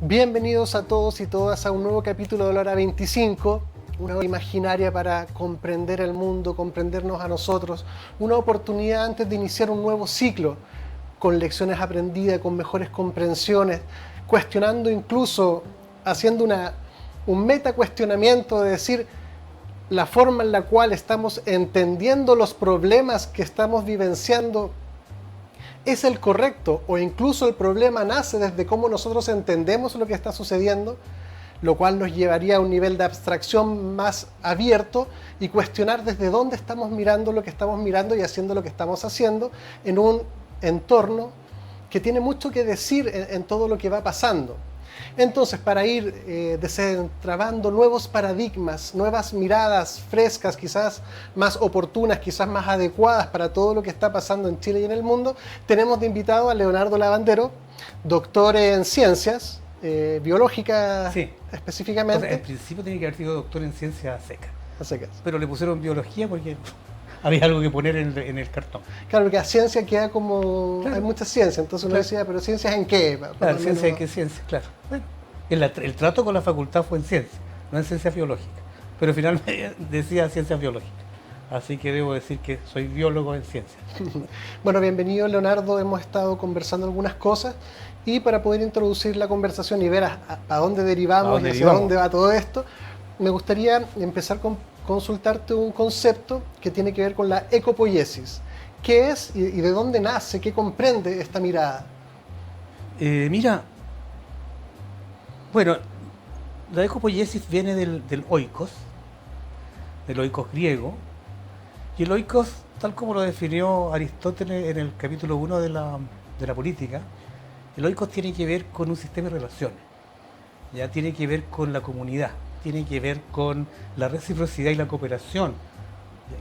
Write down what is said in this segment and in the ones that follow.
Bienvenidos a todos y todas a un nuevo capítulo de la Hora 25, una hora imaginaria para comprender el mundo, comprendernos a nosotros, una oportunidad antes de iniciar un nuevo ciclo, con lecciones aprendidas, con mejores comprensiones, cuestionando incluso, haciendo un metacuestionamiento de decir la forma en la cual estamos entendiendo los problemas que estamos vivenciando es el correcto, o incluso el problema nace desde cómo nosotros entendemos lo que está sucediendo, lo cual nos llevaría a un nivel de abstracción más abierto y cuestionar desde dónde estamos mirando lo que estamos mirando y haciendo lo que estamos haciendo en un entorno que tiene mucho que decir en todo lo que va pasando. Entonces, para ir desentrabando nuevos paradigmas, nuevas miradas frescas, quizás más oportunas, quizás más adecuadas para todo lo que está pasando en Chile y en el mundo, tenemos de invitado a Leonardo Lavandero, doctor en ciencias, biológica sí, específicamente. O sea, en principio tenía que haber sido doctor en ciencias secas. A secas. Pero le pusieron biología porque había algo que poner en el cartón. Claro, porque a ciencia queda como... Claro. Hay mucha ciencia, entonces uno Claro. decía, ¿pero ciencias en qué? Claro, ciencia en qué ciencia, claro. Bueno, el trato con la facultad fue en ciencia, no en ciencias biológicas. Pero finalmente decía ciencias biológicas. Así que debo decir que soy biólogo en ciencias. Bueno, bienvenido Leonardo, hemos estado conversando algunas cosas y para poder introducir la conversación y ver a dónde derivamos y hacia dónde va todo esto, me gustaría empezar con consultarte un concepto que tiene que ver con la ecopoiesis. ¿Qué es y de dónde nace, qué comprende esta mirada? Mira, bueno, la ecopoiesis viene del oikos griego, y el oikos, tal como lo definió Aristóteles en el capítulo 1 de la política, el oikos tiene que ver con un sistema de relaciones, ya tiene que ver con la comunidad, tiene que ver con la reciprocidad y la cooperación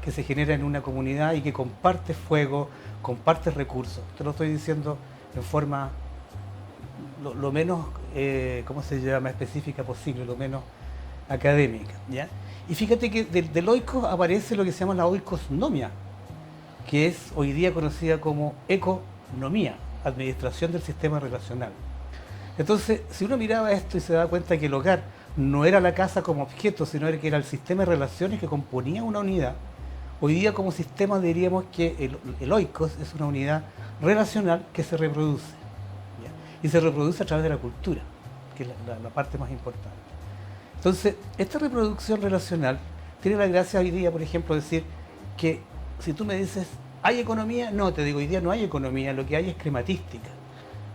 que se genera en una comunidad y que comparte fuego, comparte recursos. Te lo estoy diciendo en forma lo menos, ¿cómo se llama?, específica posible, lo menos académica, ¿ya? Y fíjate que del oikos aparece lo que se llama la oikosnomia, que es hoy día conocida como economía, administración del sistema relacional. Entonces, si uno miraba esto y se da cuenta que el hogar no era la casa como objeto, sino que era el sistema de relaciones que componía una unidad, hoy día como sistema diríamos que el oikos es una unidad relacional que se reproduce, ¿ya? Y se reproduce a través de la cultura, que es la parte más importante. Entonces, esta reproducción relacional tiene la gracia hoy día, por ejemplo, decir que si tú me dices, ¿hay economía? No, te digo, hoy día no hay economía, lo que hay es crematística.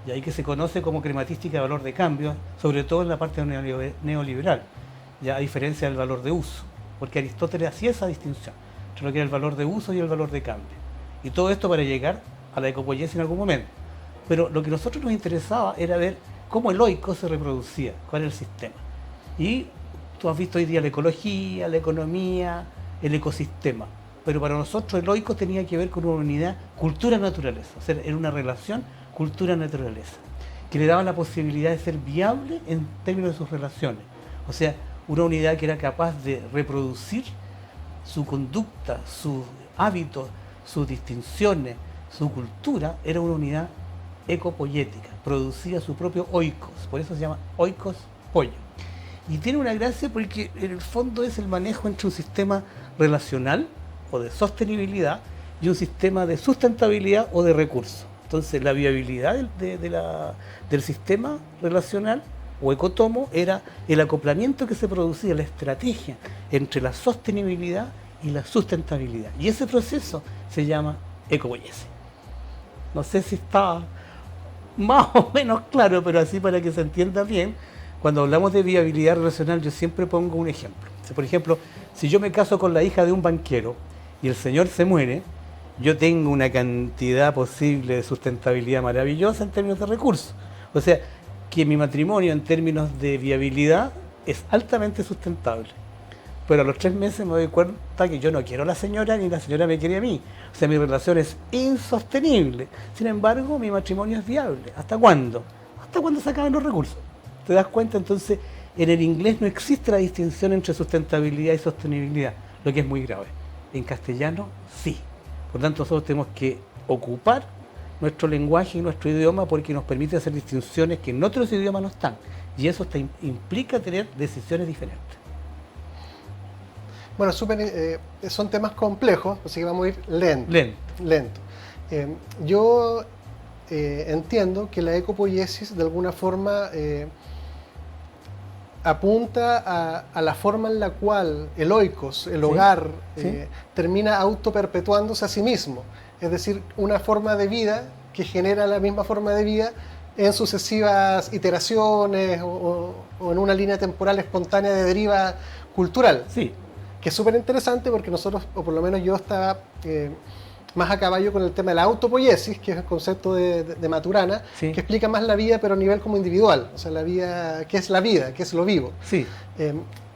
Y ahí que se conoce como crematística de valor de cambio, sobre todo en la parte neoliberal, ya a diferencia del valor de uso, porque Aristóteles hacía esa distinción entre lo que era el valor de uso y el valor de cambio. Y todo esto para llegar a la ecopoiesis en algún momento. Pero lo que a nosotros nos interesaba era ver cómo el oikos se reproducía, cuál era el sistema. Y tú has visto hoy día la ecología, la economía, el ecosistema. Pero para nosotros el oikos tenía que ver con una unidad cultura-naturaleza, o sea, era una relación cultura-naturaleza, que le daba la posibilidad de ser viable en términos de sus relaciones. O sea, una unidad que era capaz de reproducir su conducta, sus hábitos, sus distinciones, su cultura, era una unidad ecopoiética, producía su propio oikos, por eso se llama oikos pollo. Y tiene una gracia porque en el fondo es el manejo entre un sistema relacional o de sostenibilidad y un sistema de sustentabilidad o de recursos. Entonces la viabilidad del sistema relacional o ecotomo era el acoplamiento que se producía, la estrategia entre la sostenibilidad y la sustentabilidad. Y ese proceso se llama ecopoiesis. No sé si está más o menos claro, pero así para que se entienda bien, cuando hablamos de viabilidad relacional yo siempre pongo un ejemplo. Por ejemplo, si yo me caso con la hija de un banquero y el señor se muere, yo tengo una cantidad posible de sustentabilidad maravillosa en términos de recursos. O sea, que mi matrimonio en términos de viabilidad es altamente sustentable. Pero a los 3 meses me doy cuenta que yo no quiero a la señora ni la señora me quiere a mí. O sea, mi relación es insostenible. Sin embargo, mi matrimonio es viable. ¿Hasta cuándo? Hasta cuando se acaben los recursos. ¿Te das cuenta? Entonces, en el inglés no existe la distinción entre sustentabilidad y sostenibilidad, lo que es muy grave. En castellano, sí. Por lo tanto, nosotros tenemos que ocupar nuestro lenguaje y nuestro idioma porque nos permite hacer distinciones que en otros idiomas no están. Y eso implica tener decisiones diferentes. Bueno, son temas complejos, así que vamos a ir lento. Yo entiendo que la ecopoiesis de alguna forma apunta a la forma en la cual el oikos, el hogar, termina autoperpetuándose a sí mismo. Es decir, una forma de vida que genera la misma forma de vida en sucesivas iteraciones o en una línea temporal espontánea de deriva cultural. Sí. Que es súper interesante porque nosotros, o por lo menos yo estaba más a caballo con el tema de la autopoiesis, que es el concepto de Maturana, que explica más la vida pero a nivel como individual, o sea, la vida, ¿qué es la vida? ¿Qué es lo vivo? Sí.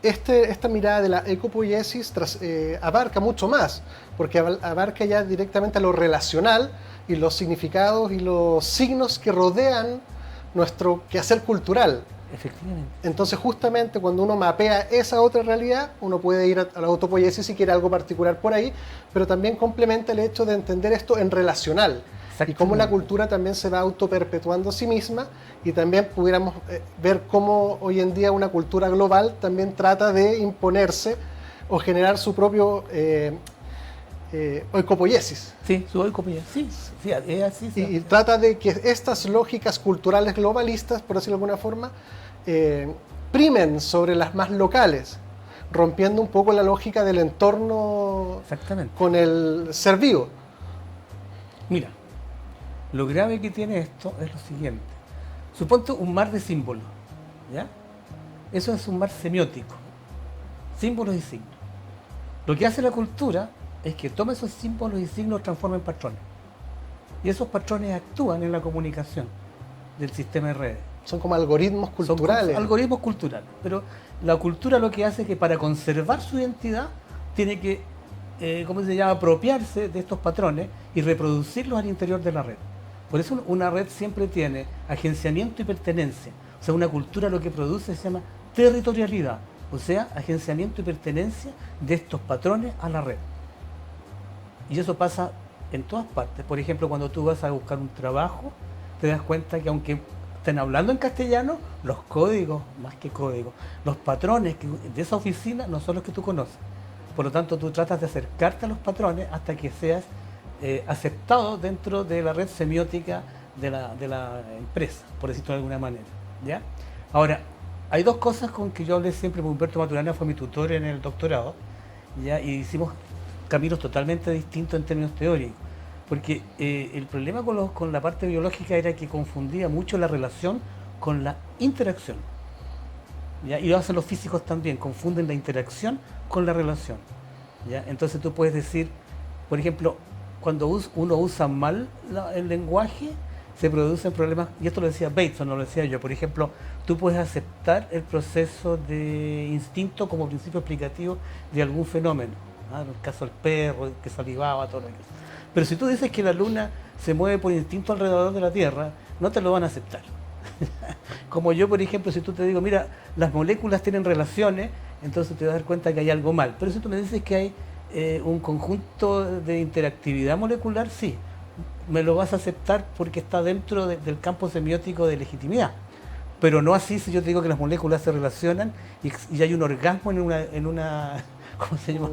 Esta mirada de la ecopoiesis abarca mucho más, porque abarca ya directamente a lo relacional y los significados y los signos que rodean nuestro quehacer cultural. Efectivamente. Entonces, justamente cuando uno mapea esa otra realidad, uno puede ir a la autopoiesis si quiere algo particular por ahí, pero también complementa el hecho de entender esto en relacional y cómo la cultura también se va autoperpetuando a sí misma, y también pudiéramos ver cómo hoy en día una cultura global también trata de imponerse o generar su propio oikopoiesis. Sí, su oikopoiesis, sí, es así. Y trata de que estas lógicas culturales globalistas, por decirlo de alguna forma, primen sobre las más locales, rompiendo un poco la lógica del entorno con el ser vivo. Mira, lo grave que tiene esto es lo siguiente. Suponte un mar de símbolos, ¿ya? Eso es un mar semiótico, símbolos y signos. Lo que hace la cultura es que toma esos símbolos y signos y los transforma en patrones. Y esos patrones actúan en la comunicación del sistema de redes. Son como algoritmos culturales. Son algoritmos culturales. Pero la cultura lo que hace es que para conservar su identidad tiene que, ¿cómo se llama?, apropiarse de estos patrones y reproducirlos al interior de la red. Por eso una red siempre tiene agenciamiento y pertenencia. O sea, una cultura lo que produce se llama territorialidad. O sea, agenciamiento y pertenencia de estos patrones a la red. Y eso pasa en todas partes. Por ejemplo, cuando tú vas a buscar un trabajo, te das cuenta que aunque estén hablando en castellano, los códigos, más que códigos, los patrones de esa oficina no son los que tú conoces. Por lo tanto, tú tratas de acercarte a los patrones hasta que seas aceptado dentro de la red semiótica de la empresa, por decirlo de alguna manera, ¿ya? Ahora, hay dos cosas con que yo hablé siempre, porque Humberto Maturana fue mi tutor en el doctorado, ¿ya? Y hicimos caminos totalmente distintos en términos teóricos, porque el problema con la parte biológica era que confundía mucho la relación con la interacción, ¿ya? Y lo hacen los físicos también, confunden la interacción con la relación, ¿ya? Entonces tú puedes decir, por ejemplo, cuando uno usa mal el lenguaje, se producen problemas, y esto lo decía Bateson, no lo decía yo. Por ejemplo, tú puedes aceptar el proceso de instinto como principio explicativo de algún fenómeno, ¿no? En el caso del perro que salivaba, todo lo que es. Pero si tú dices que la luna se mueve por instinto alrededor de la Tierra, no te lo van a aceptar. Como yo, por ejemplo, si tú te digo, mira, las moléculas tienen relaciones, entonces te vas a dar cuenta que hay algo mal. Pero si tú me dices que hay un conjunto de interactividad molecular, sí, me lo vas a aceptar porque está dentro del campo semiótico de legitimidad. Pero no así si yo te digo que las moléculas se relacionan y hay un orgasmo en una ¿cómo se llama?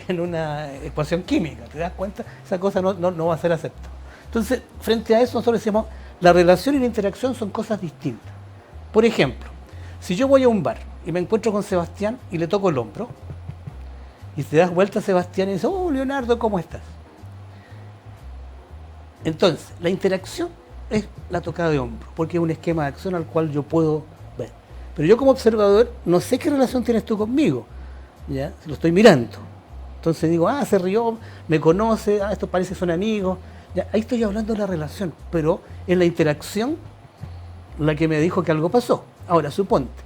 En una ecuación química. ¿Te das cuenta? Esa cosa no va a ser aceptada. Entonces, frente a eso, nosotros decimos, la relación y la interacción son cosas distintas. Por ejemplo, si yo voy a un bar y me encuentro con Sebastián y le toco el hombro, y te das vuelta a Sebastián y dice, oh, Leonardo, ¿cómo estás? Entonces, la interacción es la tocada de hombro, porque es un esquema de acción al cual yo puedo ver. Pero yo como observador no sé qué relación tienes tú conmigo, ¿ya? Lo estoy mirando. Entonces digo, se rió, me conoce, esto parece que son amigos. Ya, ahí estoy hablando de la relación, pero en la interacción la que me dijo que algo pasó. Ahora, suponte,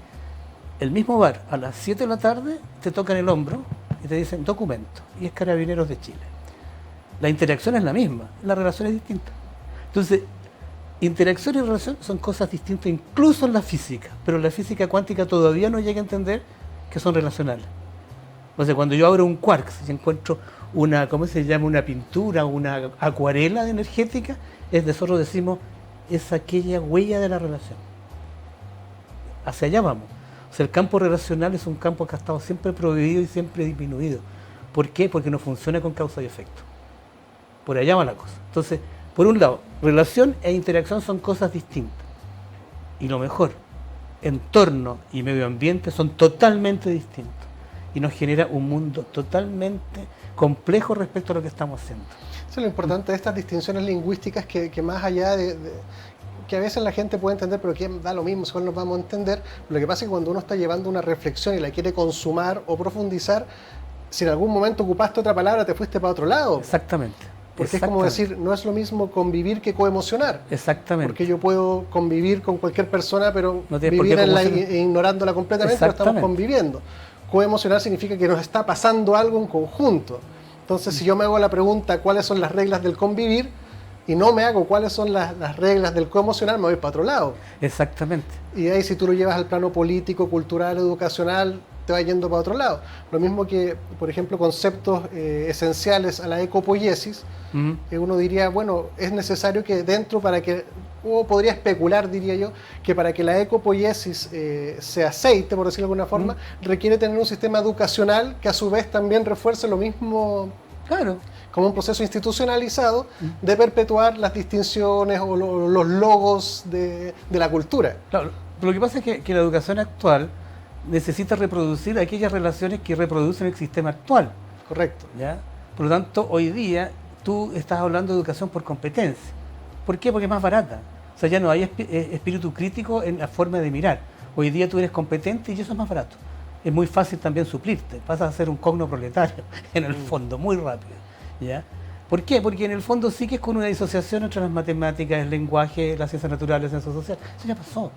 el mismo bar, a las 7 de la tarde, te tocan el hombro y te dicen documento, y es Carabineros de Chile. La interacción es la misma, la relación es distinta. Entonces, interacción y relación son cosas distintas incluso en la física, pero la física cuántica todavía no llega a entender que son relacionales. O sea, cuando yo abro un quark y encuentro una, ¿cómo se llama?, una pintura, una acuarela energética, nosotros decimos, es aquella huella de la relación. hacia allá vamos. O sea, el campo relacional es un campo que ha estado siempre prohibido y siempre disminuido. ¿Por qué? Porque no funciona con causa y efecto. Por allá va la cosa. Entonces, por un lado, relación e interacción son cosas distintas. Y lo mejor, entorno y medio ambiente son totalmente distintos. Y nos genera un mundo totalmente complejo respecto a lo que estamos haciendo. Eso es lo importante de estas distinciones lingüísticas que más allá que a veces la gente puede entender, pero que da lo mismo, igual nos vamos a entender. Lo que pasa es que cuando uno está llevando una reflexión y la quiere consumar o profundizar, si en algún momento ocupaste otra palabra, te fuiste para otro lado. Exactamente. Porque es como decir, no es lo mismo convivir que coemocionar. Exactamente. Porque yo puedo convivir con cualquier persona, pero no vivir ignorándola completamente, pero estamos conviviendo. Coemocionar significa que nos está pasando algo en conjunto. Entonces, si yo me hago la pregunta cuáles son las reglas del convivir y no me hago cuáles son las reglas del coemocionar, me voy para otro lado. Exactamente. Y ahí si tú lo llevas al plano político, cultural, educacional, te va yendo para otro lado. Lo mismo que, por ejemplo, conceptos esenciales a la ecopoiesis, uno diría, bueno, es necesario que dentro para que, o podría especular, diría yo, que para que la ecopoiesis se aceite, por decirlo de alguna forma, requiere tener un sistema educacional que a su vez también refuerce lo mismo, claro, como un proceso institucionalizado de perpetuar las distinciones o los logos de la cultura. Claro, lo que pasa es que la educación actual necesita reproducir aquellas relaciones que reproducen el sistema actual. Correcto. ¿Ya? Por lo tanto, hoy día tú estás hablando de educación por competencia. ¿Por qué? Porque es más barata. O sea, ya no hay espíritu crítico en la forma de mirar. Hoy día tú eres competente y eso es más barato. Es muy fácil también suplirte. Pasas a ser un cogno proletario, en el fondo, muy rápido. ¿Ya? ¿Por qué? Porque en el fondo sí que es con una disociación entre las matemáticas, el lenguaje, las ciencias naturales, las ciencias sociales. Eso ya pasó.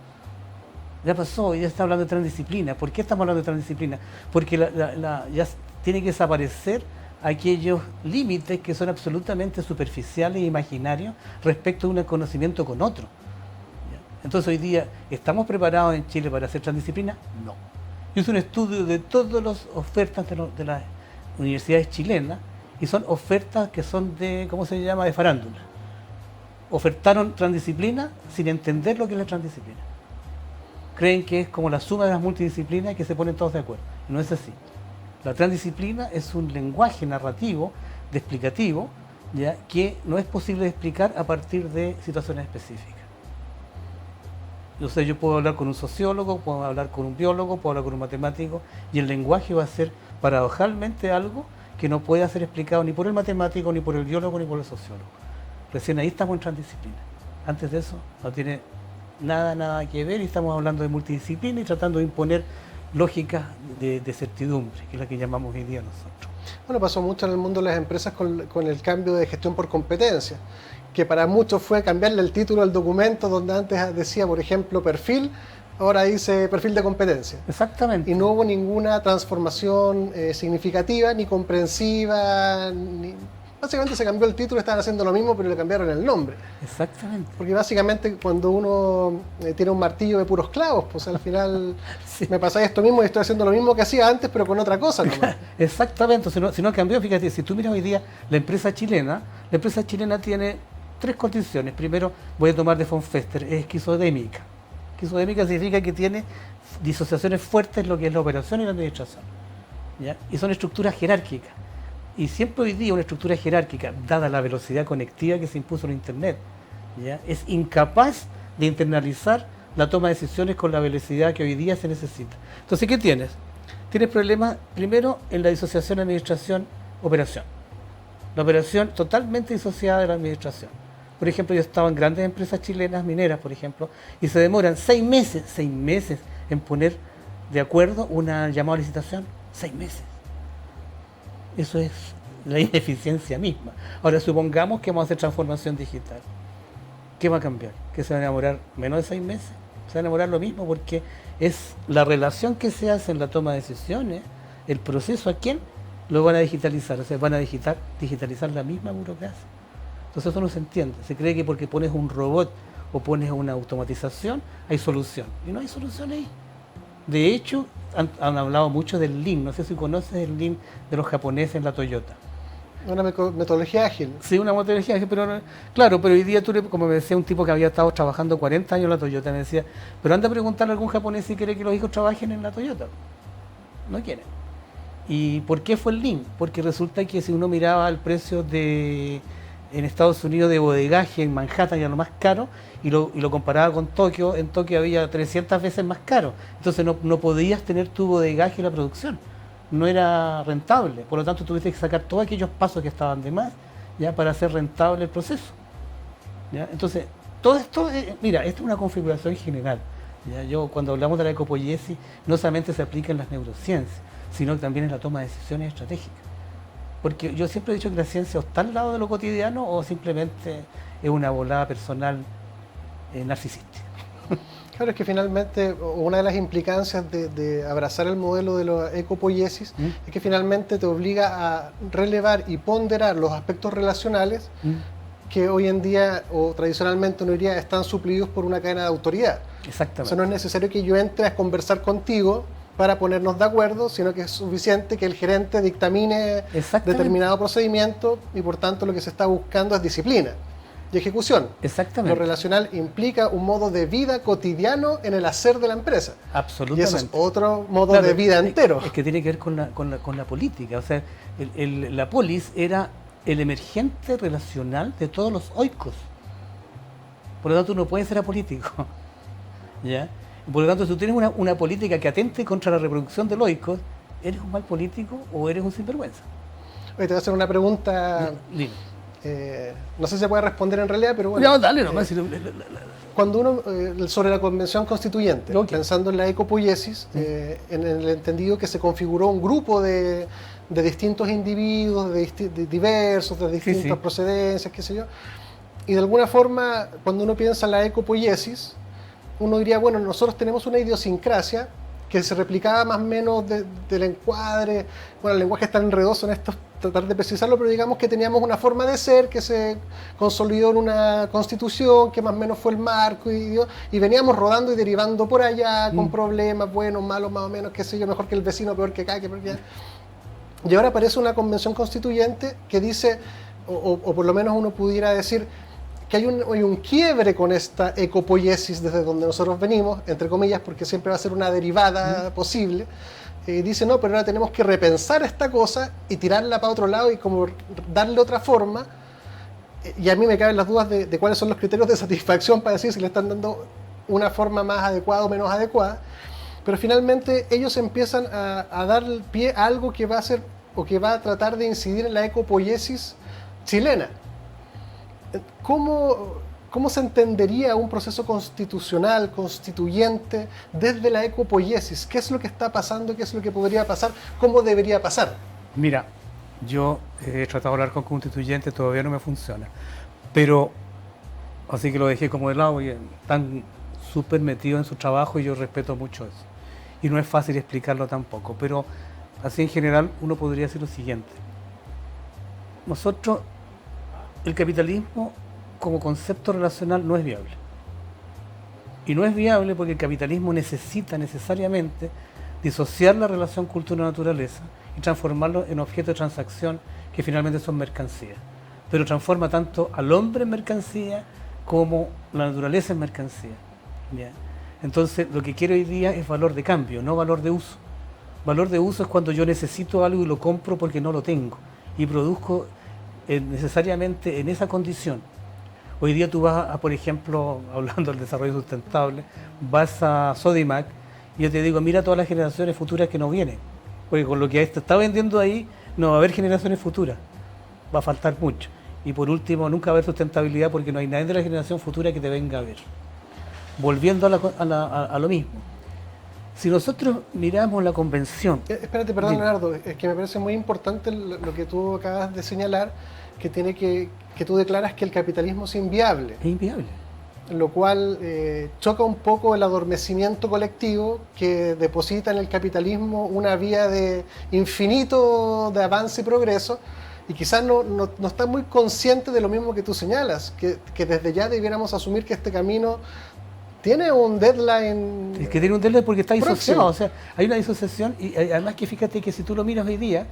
Ya pasó y ya está hablando de transdisciplina. ¿Por qué estamos hablando de transdisciplina? Porque ya tiene que desaparecer aquellos límites que son absolutamente superficiales e imaginarios respecto a un conocimiento con otro. ¿Ya? Entonces hoy día, ¿estamos preparados en Chile para hacer transdisciplina? No. Yo hice un estudio de todas las ofertas de las universidades chilenas y son ofertas que son de, ¿cómo se llama?, de farándula. Ofertaron transdisciplina sin entender lo que es la transdisciplina. Creen que es como la suma de las multidisciplinas y que se ponen todos de acuerdo. Y no es así. La transdisciplina es un lenguaje narrativo, de explicativo, ¿ya?, que no es posible de explicar a partir de situaciones específicas. O sea, yo puedo hablar con un sociólogo, puedo hablar con un biólogo, puedo hablar con un matemático, y el lenguaje va a ser paradojalmente algo que no puede ser explicado ni por el matemático, ni por el biólogo, ni por el sociólogo. Recién ahí estamos en transdisciplina. Antes de eso no tiene nada que ver, y estamos hablando de multidisciplina y tratando de imponer lógicas de certidumbre, que es la que llamamos hoy día nosotros. Bueno, pasó mucho en el mundo de las empresas con el cambio de gestión por competencia, que para muchos fue cambiarle el título al documento, donde antes decía, por ejemplo, perfil, ahora dice perfil de competencia. Exactamente. Y no hubo ninguna transformación significativa, ni comprensiva, básicamente se cambió el título, estaban haciendo lo mismo, pero le cambiaron el nombre. Exactamente. Porque básicamente cuando uno tiene un martillo de puros clavos, pues al final sí, me pasa esto mismo y estoy haciendo lo mismo que hacía antes, pero con otra cosa nomás. Exactamente, si no cambió, fíjate, si tú miras hoy día la empresa chilena tiene 3 condiciones. Primero, voy a tomar de von Fester, es esquizodémica. Esquizodémica significa que tiene disociaciones fuertes en lo que es la operación y la administración, ¿ya? Y son estructuras jerárquicas. Y siempre hoy día una estructura jerárquica, dada la velocidad conectiva que se impuso en Internet, ¿ya?, es incapaz de internalizar la toma de decisiones con la velocidad que hoy día se necesita. Entonces, ¿qué tienes? Tienes problemas, primero, en la disociación administración-operación. La operación totalmente disociada de la administración. Por ejemplo, yo he estado en grandes empresas chilenas, mineras, por ejemplo, y se demoran 6 meses en poner de acuerdo una llamada a licitación. 6 meses. Eso es la ineficiencia misma. Ahora, supongamos que vamos a hacer transformación digital. ¿Qué va a cambiar? ¿Que se van a demorar menos de 6 meses? Se va a demorar lo mismo, porque es la relación que se hace en la toma de decisiones, el proceso a quién lo van a digitalizar. O sea, van a digitalizar la misma burocracia. Entonces eso no se entiende. Se cree que porque pones un robot o pones una automatización, hay solución. Y no hay solución ahí. De hecho, han hablado mucho del Lean. No sé si conoces el Lean de los japoneses en la Toyota. Una metodología ágil. Sí, una metodología ágil, pero claro, pero hoy día tú, como me decía un tipo que había estado trabajando 40 años en la Toyota, me decía, pero anda a preguntarle a algún japonés si quiere que los hijos trabajen en la Toyota. No quieren. ¿Y por qué fue el Lean? Porque resulta que si uno miraba el precio en Estados Unidos de bodegaje en Manhattan, ya lo más caro, y lo comparaba con Tokio, en Tokio había 300 veces más caro. Entonces no podías tener tu bodegaje y la producción. No era rentable. Por lo tanto, tuviste que sacar todos aquellos pasos que estaban de más, ya, para hacer rentable el proceso. ¿Ya? Entonces, todo esto, mira, esto es una configuración general. ¿Ya? Yo, cuando hablamos de la ecopoiesis, no solamente se aplica en las neurociencias, sino que también en la toma de decisiones estratégicas. Porque yo siempre he dicho que la ciencia o está al lado de lo cotidiano o simplemente es una volada personal narcisista. Claro, es que finalmente una de las implicancias de abrazar el modelo de la ecopoiesis es que finalmente te obliga a relevar y ponderar los aspectos relacionales que hoy en día o tradicionalmente no diría están suplidos por una cadena de autoridad. Exactamente. O sea, no es necesario que yo entre a conversar contigo para ponernos de acuerdo, sino que es suficiente que el gerente dictamine determinado procedimiento y por tanto lo que se está buscando es disciplina y ejecución. Exactamente. Lo relacional implica un modo de vida cotidiano en el hacer de la empresa. Absolutamente. Y eso es otro modo de vida entero. Es que tiene que ver con la política. O sea, la polis era el emergente relacional de todos los oikos. Por lo tanto, uno puede ser apolítico. ¿Ya? Por lo tanto, si tú tienes una política que atente contra la reproducción del oikos, ¿eres un mal político o eres un sinvergüenza? Oye, te voy a hacer una pregunta. Dime. No sé si se puede responder en realidad, pero bueno. No, dale nomás. Cuando uno, sobre la convención constituyente, pensando en la ecopoiesis, en el entendido que se configuró un grupo de distintos individuos, de diversos, de distintas procedencias, qué sé yo, y de alguna forma, cuando uno piensa en la ecopoiesis, uno diría, bueno, nosotros tenemos una idiosincrasia que se replicaba más o menos del encuadre. Bueno, el lenguaje es tan enredoso en esto, tratar de precisarlo, pero digamos que teníamos una forma de ser que se consolidó en una constitución que más o menos fue el marco y veníamos rodando y derivando por allá con problemas, buenos, malos, más o menos, qué sé yo, mejor que el vecino, peor que acá, que por allá. Y ahora aparece una convención constituyente que dice, o por lo menos uno pudiera decir, que hay un quiebre con esta ecopoiesis desde donde nosotros venimos, entre comillas, porque siempre va a ser una derivada posible. Dice, no, pero ahora tenemos que repensar esta cosa y tirarla para otro lado y como darle otra forma. Y a mí me caben las dudas de cuáles son los criterios de satisfacción para decir si le están dando una forma más adecuada o menos adecuada. Pero finalmente ellos empiezan a dar pie a algo que va a ser o que va a tratar de incidir en la ecopoiesis chilena. ¿Cómo se entendería un proceso constitucional, constituyente, desde la ecopoiesis? ¿Qué es lo que está pasando? ¿Qué es lo que podría pasar? ¿Cómo debería pasar? Mira, yo he tratado de hablar con constituyentes, todavía no me funciona. Pero, así que lo dejé como de lado y están súper metidos en su trabajo y yo respeto mucho eso. Y no es fácil explicarlo tampoco, pero así en general uno podría decir lo siguiente. Nosotros, el capitalismo como concepto relacional no es viable. Y no es viable porque el capitalismo necesita necesariamente disociar la relación cultura-naturaleza y transformarlo en objeto de transacción que finalmente son mercancías. Pero transforma tanto al hombre en mercancía como la naturaleza en mercancía. ¿Ya? Entonces, lo que quiero hoy día es valor de cambio, no valor de uso. Valor de uso es cuando yo necesito algo y lo compro porque no lo tengo y produzco necesariamente en esa condición. Hoy día tú vas a, por ejemplo, hablando del desarrollo sustentable, vas a Sodimac y yo te digo, mira todas las generaciones futuras que nos vienen, porque con lo que te está vendiendo ahí no va a haber generaciones futuras, va a faltar mucho. Y por último, nunca va a haber sustentabilidad porque no hay nadie de la generación futura que te venga a ver. Volviendo a lo mismo. Si nosotros miramos la convención... Espérate, perdón, Leonardo, es que me parece muy importante lo que tú acabas de señalar, que tú declaras que el capitalismo es inviable. Es inviable. Lo cual choca un poco el adormecimiento colectivo que deposita en el capitalismo una vía de infinito de avance y progreso, y quizás no está muy consciente de lo mismo que tú señalas, que desde ya debiéramos asumir que este camino tiene un deadline. Es que tiene un deadline porque está disociado, próximo. o sea, hay una disociación y además que fíjate que si tú lo miras hoy día,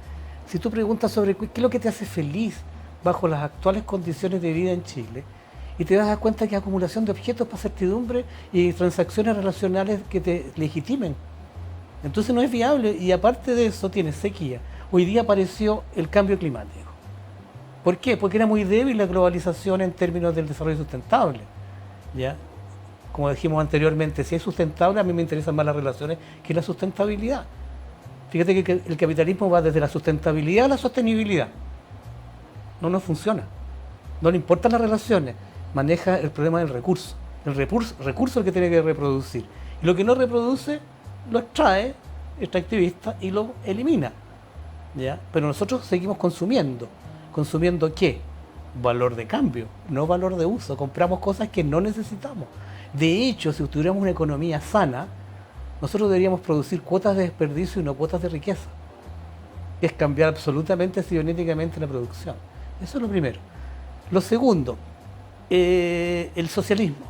Si tú preguntas sobre qué es lo que te hace feliz bajo las actuales condiciones de vida en Chile, y te das cuenta que es acumulación de objetos para certidumbre y transacciones relacionales que te legitimen. Entonces no es viable, y aparte de eso tienes sequía. Hoy día apareció el cambio climático. ¿Por qué? Porque era muy débil la globalización en términos del desarrollo sustentable. ¿Ya? Como dijimos anteriormente, si es sustentable, a mí me interesan más las relaciones que la sustentabilidad. Fíjate que el capitalismo va desde la sustentabilidad a la sostenibilidad. No nos funciona. No le importan las relaciones. Maneja el problema del recurso. El recurso es el que tiene que reproducir. Y lo que no reproduce, lo extrae, extractivista, y lo elimina. ¿Ya? Pero nosotros seguimos consumiendo. ¿Consumiendo qué? Valor de cambio, no valor de uso. Compramos cosas que no necesitamos. De hecho, si tuviéramos una economía sana, nosotros deberíamos producir cuotas de desperdicio y no cuotas de riqueza. Es cambiar absolutamente cibernéticamente la producción. Eso es lo primero. Lo segundo, el socialismo.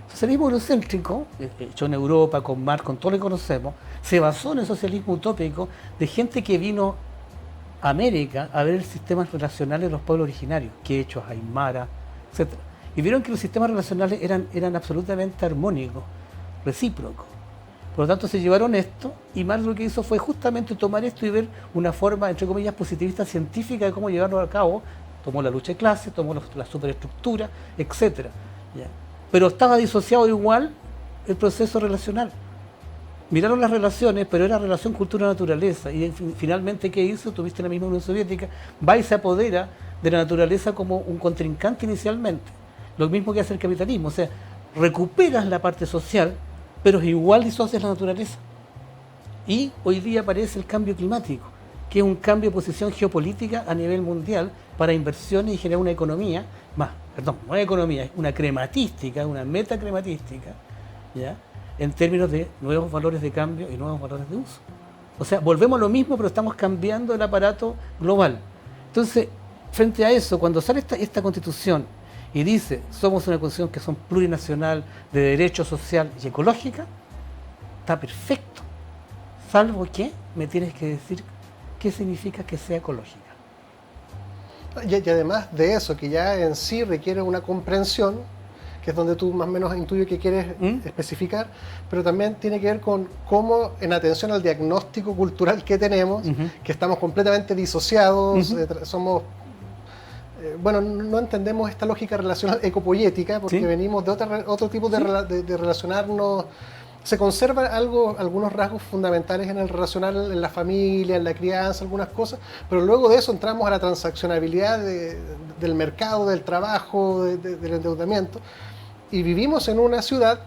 El socialismo eurocéntrico, hecho en Europa, con Marx, con todo lo que conocemos, se basó en el socialismo utópico de gente que vino a América a ver el sistema relacional de los pueblos originarios, quechos, aymara, etc. Y vieron que los sistemas relacionales eran absolutamente armónicos, recíprocos. Por lo tanto, se llevaron esto, y Marx lo que hizo fue justamente tomar esto y ver una forma, entre comillas, positivista científica de cómo llevarlo a cabo. Tomó la lucha de clases, tomó la superestructura, etc. ¿Ya? Pero estaba disociado igual el proceso relacional. Miraron las relaciones, pero era relación cultura-naturaleza. Y finalmente, ¿qué hizo? Tuviste la misma Unión Soviética, va y se apodera de la naturaleza como un contrincante inicialmente. Lo mismo que hace el capitalismo. O sea, recuperas la parte social, pero igual disocias la naturaleza. Y hoy día aparece el cambio climático, que es un cambio de posición geopolítica a nivel mundial para inversiones y generar una economía, no es economía, es una crematística, una metacrematística, ¿ya? En términos de nuevos valores de cambio y nuevos valores de uso. O sea, volvemos a lo mismo, pero estamos cambiando el aparato global. Entonces, frente a eso, cuando sale esta constitución y dice, somos una constitución que son plurinacional, de derecho social y ecológica, está perfecto. Salvo que me tienes que decir qué significa que sea ecológica. Y además de eso, que ya en sí requiere una comprensión, que es donde tú más o menos intuyes que quieres especificar, pero también tiene que ver con cómo, en atención al diagnóstico cultural que tenemos, que estamos completamente disociados, somos... bueno, no entendemos esta lógica relacional ecopoética, porque venimos de otro tipo de relacionarnos. Se conservan algunos rasgos fundamentales en el relacional, en la familia, en la crianza, algunas cosas, pero luego de eso entramos a la transaccionabilidad del mercado, del trabajo, del endeudamiento, y vivimos en una ciudad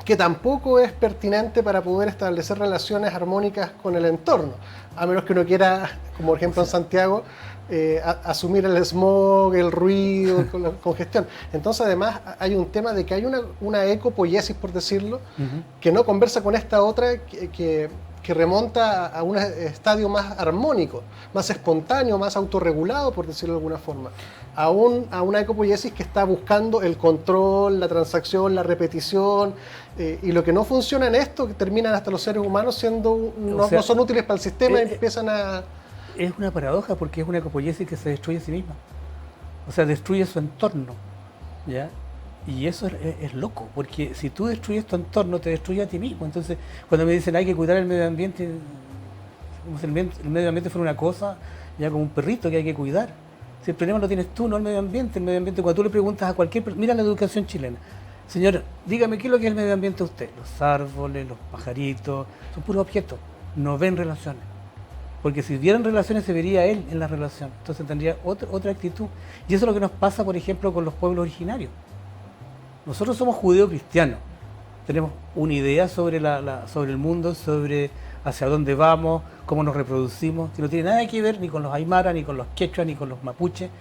que tampoco es pertinente para poder establecer relaciones armónicas con el entorno, a menos que uno quiera, como por ejemplo en Santiago, asumir el smog, el ruido, la congestión. Entonces además hay un tema de que hay una ecopoiesis, por decirlo, que no conversa con esta otra que remonta a un estadio más armónico, más espontáneo, más autorregulado, por decirlo de alguna forma, a una ecopoiesis que está buscando el control, la transacción, la repetición, y lo que no funciona en esto, que terminan hasta los seres humanos siendo no son útiles para el sistema y empiezan a... Es una paradoja, porque es una ecopoiesis que se destruye a sí misma. O sea, destruye su entorno, ¿ya? Y eso es loco, porque si tú destruyes tu entorno, te destruye a ti mismo. Entonces, cuando me dicen hay que cuidar el medio ambiente, como si el medio ambiente fuera una cosa, ya como un perrito que hay que cuidar. Si el problema lo tienes tú, no el medio ambiente. El medio ambiente, cuando tú le preguntas a cualquier persona, mira la educación chilena. Señora, dígame qué es lo que es el medio ambiente a usted. Los árboles, los pajaritos, son puros objetos, no ven relaciones. Porque si vieran relaciones, se vería él en la relación. Entonces tendría otra actitud. Y eso es lo que nos pasa, por ejemplo, con los pueblos originarios. Nosotros somos judeo-cristianos. Tenemos una idea sobre sobre el mundo, sobre hacia dónde vamos, cómo nos reproducimos, que no tiene nada que ver ni con los aymara, ni con los quechua, ni con los mapuches.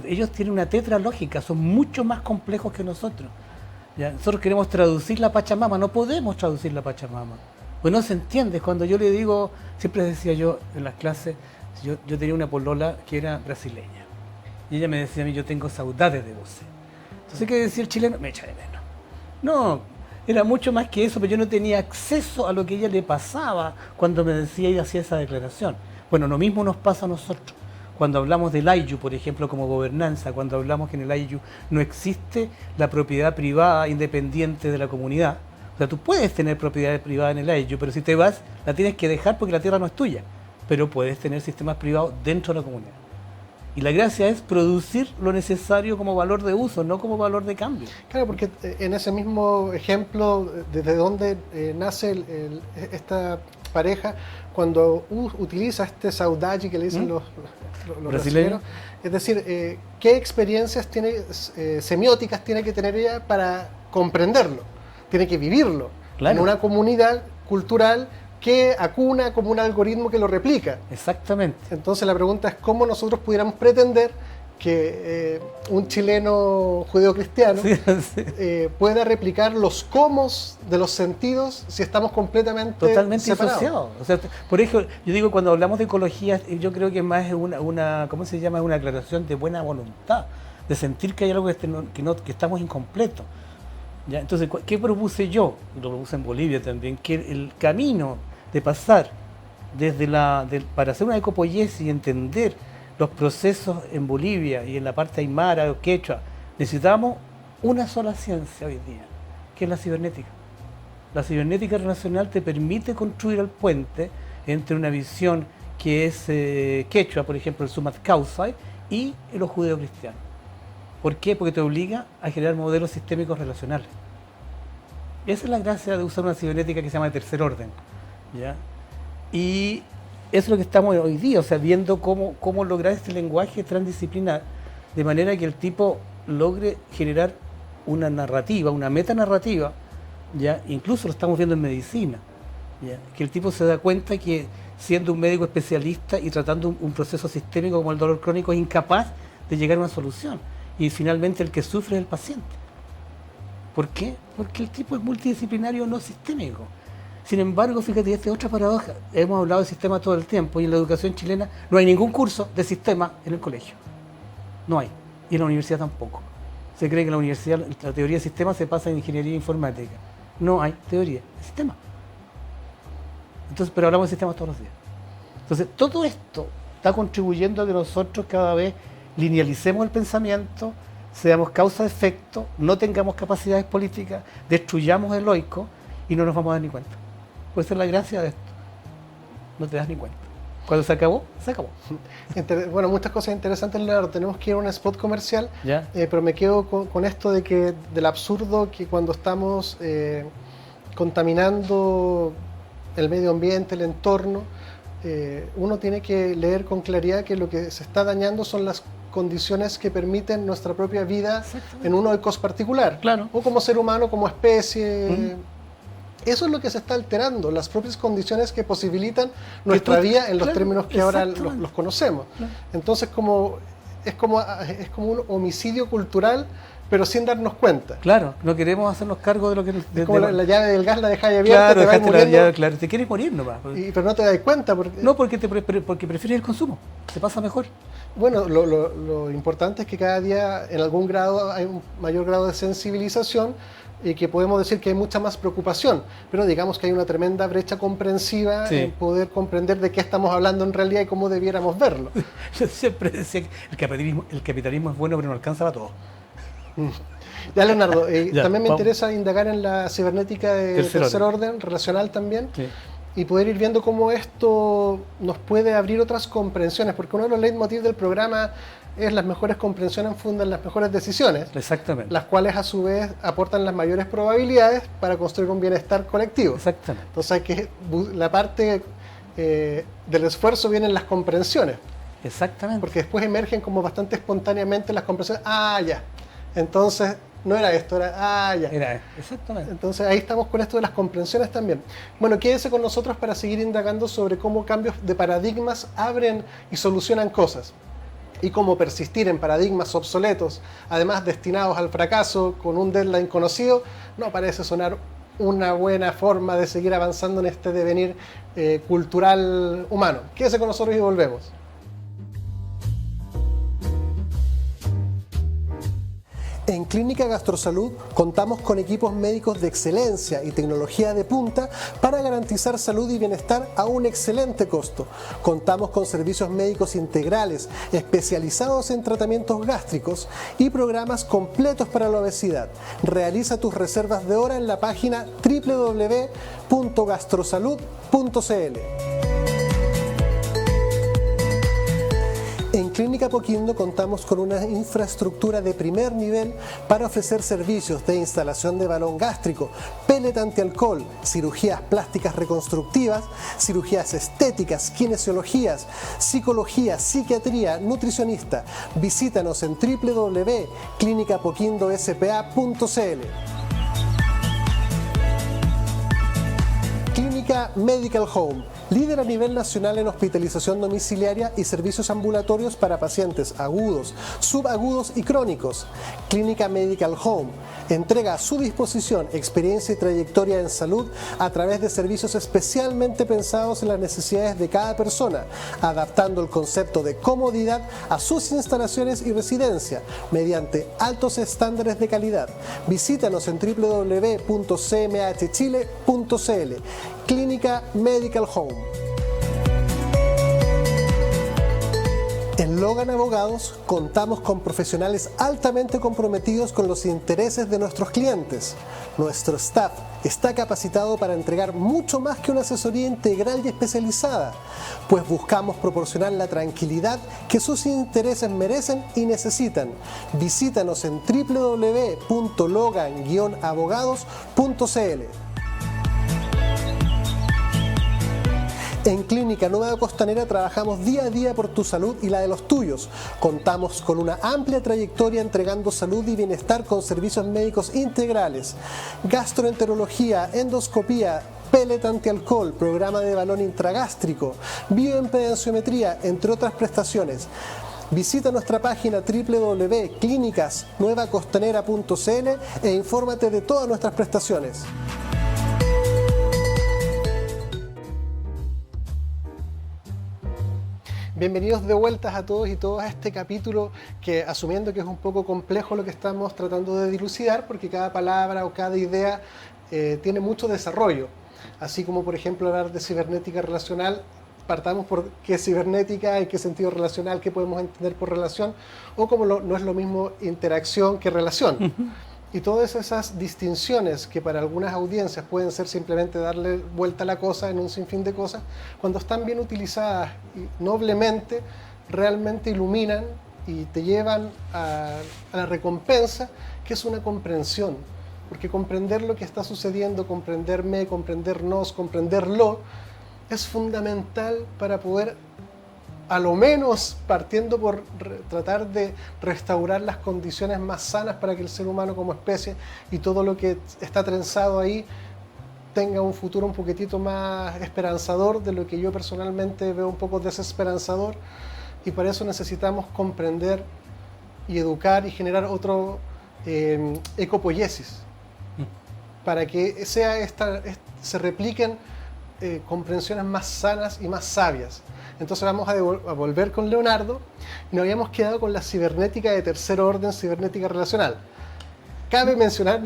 Ellos tienen una tetralógica, son mucho más complejos que nosotros. ¿Ya? Nosotros queremos traducir la Pachamama, no podemos traducir la Pachamama. Pues no se entiende. Cuando yo le digo, siempre decía yo en las clases, yo tenía una polola que era brasileña. Y ella me decía a mí, yo tengo saudades de você. Entonces, ¿qué decía el chileno? Me echa de menos. No, era mucho más que eso, pero yo no tenía acceso a lo que ella le pasaba cuando me decía y hacía esa declaración. Bueno, lo mismo nos pasa a nosotros. Cuando hablamos del Ayllu, por ejemplo, como gobernanza, cuando hablamos que en el Ayllu no existe la propiedad privada independiente de la comunidad. O sea, tú puedes tener propiedad privada en el Ayllu, pero si te vas, la tienes que dejar porque la tierra no es tuya. Pero puedes tener sistemas privados dentro de la comunidad. Y la gracia es producir lo necesario como valor de uso, no como valor de cambio. Claro, porque en ese mismo ejemplo, desde donde nace esta pareja, cuando utiliza este saudade que le dicen los brasileños, es decir, ¿qué experiencias semióticas tiene que tener ella para comprenderlo? Tiene que vivirlo en una comunidad cultural que acuna como un algoritmo que lo replica. Exactamente. Entonces la pregunta es cómo nosotros pudiéramos pretender que un chileno judeocristiano pueda replicar los comos de los sentidos si estamos completamente disociados. O sea, por eso yo digo, cuando hablamos de ecología, yo creo que más es una ¿cómo se llama? Es una aclaración de buena voluntad, de sentir que hay algo que estamos incompletos. ¿Ya? Entonces, ¿qué propuse yo? Lo propuse en Bolivia también, que el camino de pasar para hacer una ecopoiesis y entender los procesos en Bolivia y en la parte aymara o quechua, necesitamos una sola ciencia hoy día, que es la cibernética. La cibernética relacional te permite construir el puente entre una visión que es quechua, por ejemplo, el Sumat Kawsay, y los judeocristianos. ¿Por qué? Porque te obliga a generar modelos sistémicos relacionales. Esa es la gracia de usar una cibernética que se llama de tercer orden, ¿ya? Y eso es lo que estamos hoy día, o sea, viendo cómo lograr este lenguaje transdisciplinar, de manera que el tipo logre generar una narrativa, una metanarrativa, ¿ya? Incluso lo estamos viendo en medicina, ¿ya? Que el tipo se da cuenta que siendo un médico especialista y tratando un proceso sistémico como el dolor crónico es incapaz de llegar a una solución. Y finalmente el que sufre es el paciente. ¿Por qué? Porque el tipo es multidisciplinario, no sistémico. Sin embargo, fíjate, esta es otra paradoja. Hemos hablado de sistema todo el tiempo y en la educación chilena no hay ningún curso de sistema en el colegio. No hay. Y en la universidad tampoco. Se cree que en la universidad la teoría de sistema se pasa en ingeniería informática. No hay teoría de sistema. Entonces, pero hablamos de sistemas todos los días. Entonces, todo esto está contribuyendo a que nosotros cada vez linealicemos el pensamiento, seamos causa-efecto, no tengamos capacidades políticas, destruyamos el oico y no nos vamos a dar ni cuenta. Pues esa es la gracia de esto. No te das ni cuenta. Cuando se acabó, se acabó. Bueno, muchas cosas interesantes, Leonardo. Tenemos que ir a un spot comercial, ¿ya? Pero me quedo con esto del absurdo que cuando estamos contaminando el medio ambiente, el entorno, uno tiene que leer con claridad que lo que se está dañando son las condiciones que permiten nuestra propia vida en un oikos particular. Claro. O como ser humano, como especie. Eso es lo que se está alterando, las propias condiciones que posibilitan nuestra vida en los términos que ahora los conocemos. Claro. Entonces es como un homicidio cultural, pero sin darnos cuenta. Claro, no queremos hacernos cargo de lo que... Es como la llave del gas la dejáis abierta, claro, te vas muriendo. Claro, te quieres morir nomás. Pero no te das cuenta. Porque prefieres el consumo, se pasa mejor. Bueno, lo importante es que cada día en algún grado hay un mayor grado de sensibilización y que podemos decir que hay mucha más preocupación, pero digamos que hay una tremenda brecha comprensiva en poder comprender de qué estamos hablando en realidad y cómo debiéramos verlo. Yo siempre decía que el capitalismo es bueno, pero no alcanza para todo. Ya, Leonardo, también me interesa indagar en la cibernética de tercer orden, relacional también, y poder ir viendo cómo esto nos puede abrir otras comprensiones, porque uno de los leitmotiv del programa es las mejores comprensiones fundan las mejores decisiones. Exactamente. Las cuales a su vez aportan las mayores probabilidades para construir un bienestar colectivo. Exactamente. Entonces hay que la parte del esfuerzo vienen las comprensiones. Exactamente. Porque después emergen como bastante espontáneamente las comprensiones. Ah, ya. Entonces no era esto, era ya. Era, exactamente. Entonces ahí estamos con esto de las comprensiones también. Bueno, quédese con nosotros para seguir indagando sobre cómo cambios de paradigmas abren y solucionan cosas. Y cómo persistir en paradigmas obsoletos, además destinados al fracaso con un deadline conocido, no parece sonar una buena forma de seguir avanzando en este devenir cultural humano. Quédese con nosotros y volvemos. En Clínica Gastrosalud contamos con equipos médicos de excelencia y tecnología de punta para garantizar salud y bienestar a un excelente costo. Contamos con servicios médicos integrales especializados en tratamientos gástricos y programas completos para la obesidad. Realiza tus reservas de hora en la página www.gastrosalud.cl. En Clínica Apoquindo contamos con una infraestructura de primer nivel para ofrecer servicios de instalación de balón gástrico, pellet antialcohol, cirugías plásticas reconstructivas, cirugías estéticas, kinesiologías, psicología, psiquiatría, nutricionista. Visítanos en www.clinicapoquindospa.cl. Clínica Medical Home, líder a nivel nacional en hospitalización domiciliaria y servicios ambulatorios para pacientes agudos, subagudos y crónicos. Clínica Medical Home entrega a su disposición experiencia y trayectoria en salud a través de servicios especialmente pensados en las necesidades de cada persona, adaptando el concepto de comodidad a sus instalaciones y residencia mediante altos estándares de calidad. Visítanos en www.cmhchile.cl. Clínica Medical Home. En Logan Abogados contamos con profesionales altamente comprometidos con los intereses de nuestros clientes. Nuestro staff está capacitado para entregar mucho más que una asesoría integral y especializada, pues buscamos proporcionar la tranquilidad que sus intereses merecen y necesitan. Visítanos en www.logan-abogados.cl. En Clínica Nueva Costanera trabajamos día a día por tu salud y la de los tuyos. Contamos con una amplia trayectoria entregando salud y bienestar con servicios médicos integrales, gastroenterología, endoscopía, pellet antialcohol, programa de balón intragástrico, bioimpedenciometría, entre otras prestaciones. Visita nuestra página www.clinicasnuevacostanera.cl e infórmate de todas nuestras prestaciones. Bienvenidos de vueltas a todos y todas a este capítulo que, asumiendo que es un poco complejo lo que estamos tratando de dilucidar, porque cada palabra o cada idea tiene mucho desarrollo. Así como, por ejemplo, hablar de cibernética relacional, partamos por qué es cibernética y qué sentido relacional, qué podemos entender por relación, o como no es lo mismo interacción que relación. Y todas esas distinciones que para algunas audiencias pueden ser simplemente darle vuelta a la cosa en un sinfín de cosas, cuando están bien utilizadas y noblemente, realmente iluminan y te llevan a la recompensa, que es una comprensión. Porque comprender lo que está sucediendo, comprenderme, comprendernos, comprenderlo, es fundamental para poder, a lo menos partiendo por tratar de restaurar las condiciones más sanas para que el ser humano como especie y todo lo que está trenzado ahí tenga un futuro un poquitito más esperanzador de lo que yo personalmente veo un poco desesperanzador, y para eso necesitamos comprender y educar y generar otro ecopoiesis para que se repliquen comprensiones más sanas y más sabias. Entonces vamos a volver con Leonardo, y nos habíamos quedado con la cibernética de tercer orden, cibernética relacional. Cabe mencionar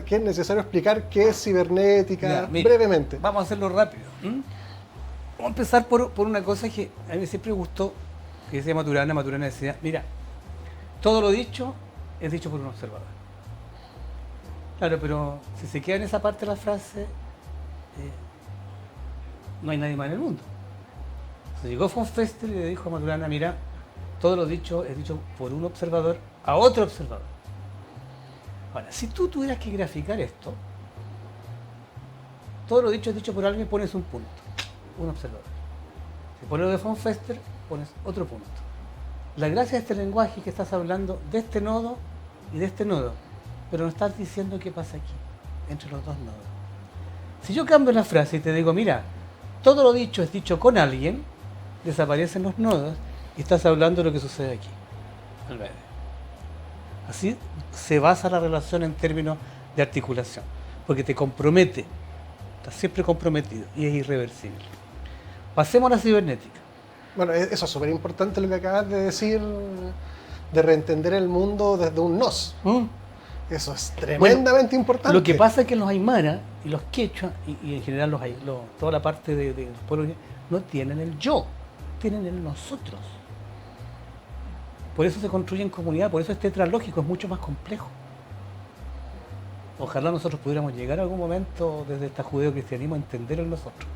que es necesario explicar qué es cibernética brevemente. Vamos a hacerlo rápido. Vamos a empezar por una cosa que a mí siempre me gustó, que decía Maturana. Maturana decía, mira, todo lo dicho es dicho por un observador. Claro, pero si se queda en esa parte de la frase, no hay nadie más en el mundo. Llegó von Fester y le dijo a Maturana, mira, todo lo dicho es dicho por un observador a otro observador. Ahora, si tú tuvieras que graficar esto, todo lo dicho es dicho por alguien, pones un punto, un observador. Si pones lo de von Fester, pones otro punto. La gracia de este lenguaje es que estás hablando de este nodo y de este nodo, pero no estás diciendo qué pasa aquí, entre los dos nodos. Si yo cambio la frase y te digo, mira, todo lo dicho es dicho con alguien, desaparecen los nodos y estás hablando de lo que sucede aquí. Así se basa la relación en términos de articulación, porque te compromete, estás siempre comprometido y es irreversible. Pasemos a la cibernética. Bueno, eso es súper importante lo que acabas de decir, de reentender el mundo desde un nos. ¿Mm? Eso es tremendamente importante. Lo que pasa es que los aymara y los quechua, y en general toda la parte del pueblo, no tienen el yo, tienen el nosotros. Por eso se construyen comunidades, por eso este tetralógico es mucho más complejo. Ojalá nosotros pudiéramos llegar a algún momento desde este judeocristianismo a entender el nosotros.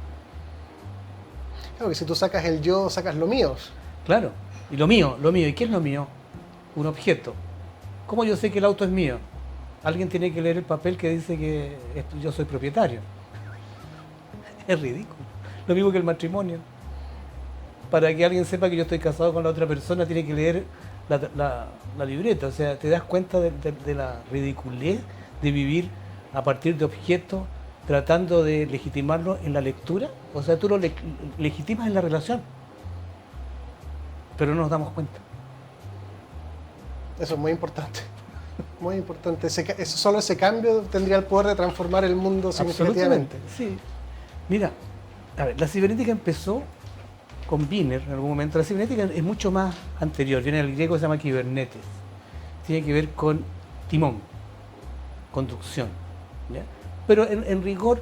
Claro que si tú sacas el yo, sacas lo mío. Claro, y lo mío, ¿y qué es lo mío? Un objeto. ¿Cómo yo sé que el auto es mío? Alguien tiene que leer el papel que dice que yo soy propietario. Es ridículo. Lo mismo que el matrimonio. Para que alguien sepa que yo estoy casado con la otra persona, tiene que leer la libreta. O sea, te das cuenta de la ridiculez de vivir a partir de objetos, tratando de legitimarlo en la lectura. O sea, tú lo legitimas en la relación, pero no nos damos cuenta. Eso es muy importante. Muy importante. Solo ese cambio tendría el poder de transformar el mundo significativamente. Sí. Mira, a ver, la cibernética empezó con Wiener en algún momento. La cibernética es mucho más anterior, viene del griego, se llama kibernetes. Tiene que ver con timón, conducción. ¿Ya? Pero en rigor,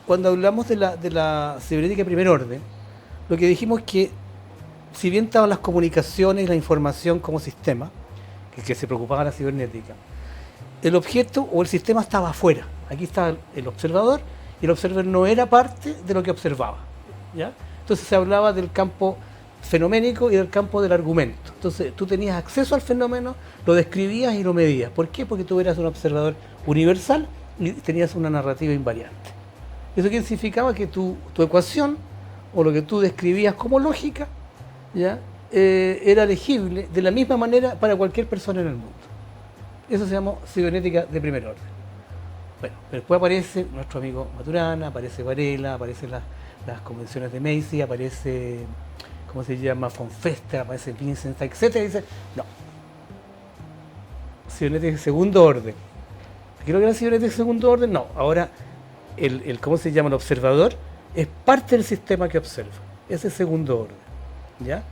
cuando hablamos de la cibernética de primer orden, lo que dijimos es que, si bien estaban las comunicaciones y la información como sistema, que se preocupaba la cibernética, el objeto o el sistema estaba afuera. Aquí estaba el observador, y el observador no era parte de lo que observaba. ¿Ya? Entonces se hablaba del campo fenoménico y del campo del argumento. Entonces tú tenías acceso al fenómeno, lo describías y lo medías. ¿Por qué? Porque tú eras un observador universal y tenías una narrativa invariante. Eso quiere significaba que tu ecuación, o lo que tú describías como lógica, ¿ya? Era legible de la misma manera para cualquier persona en el mundo. Eso se llama cibernética de primer orden. Bueno, después aparece nuestro amigo Maturana, aparece Varela, aparecen las convenciones de Macy, aparece, ¿cómo se llama?, von Fester, aparece Vincent, etc. Y dice, no, cibernética de segundo orden. ¿Quiero que la cibernética de segundo orden? No, ahora ¿cómo se llama?, el observador es parte del sistema que observa. Ese es segundo orden, ¿ya?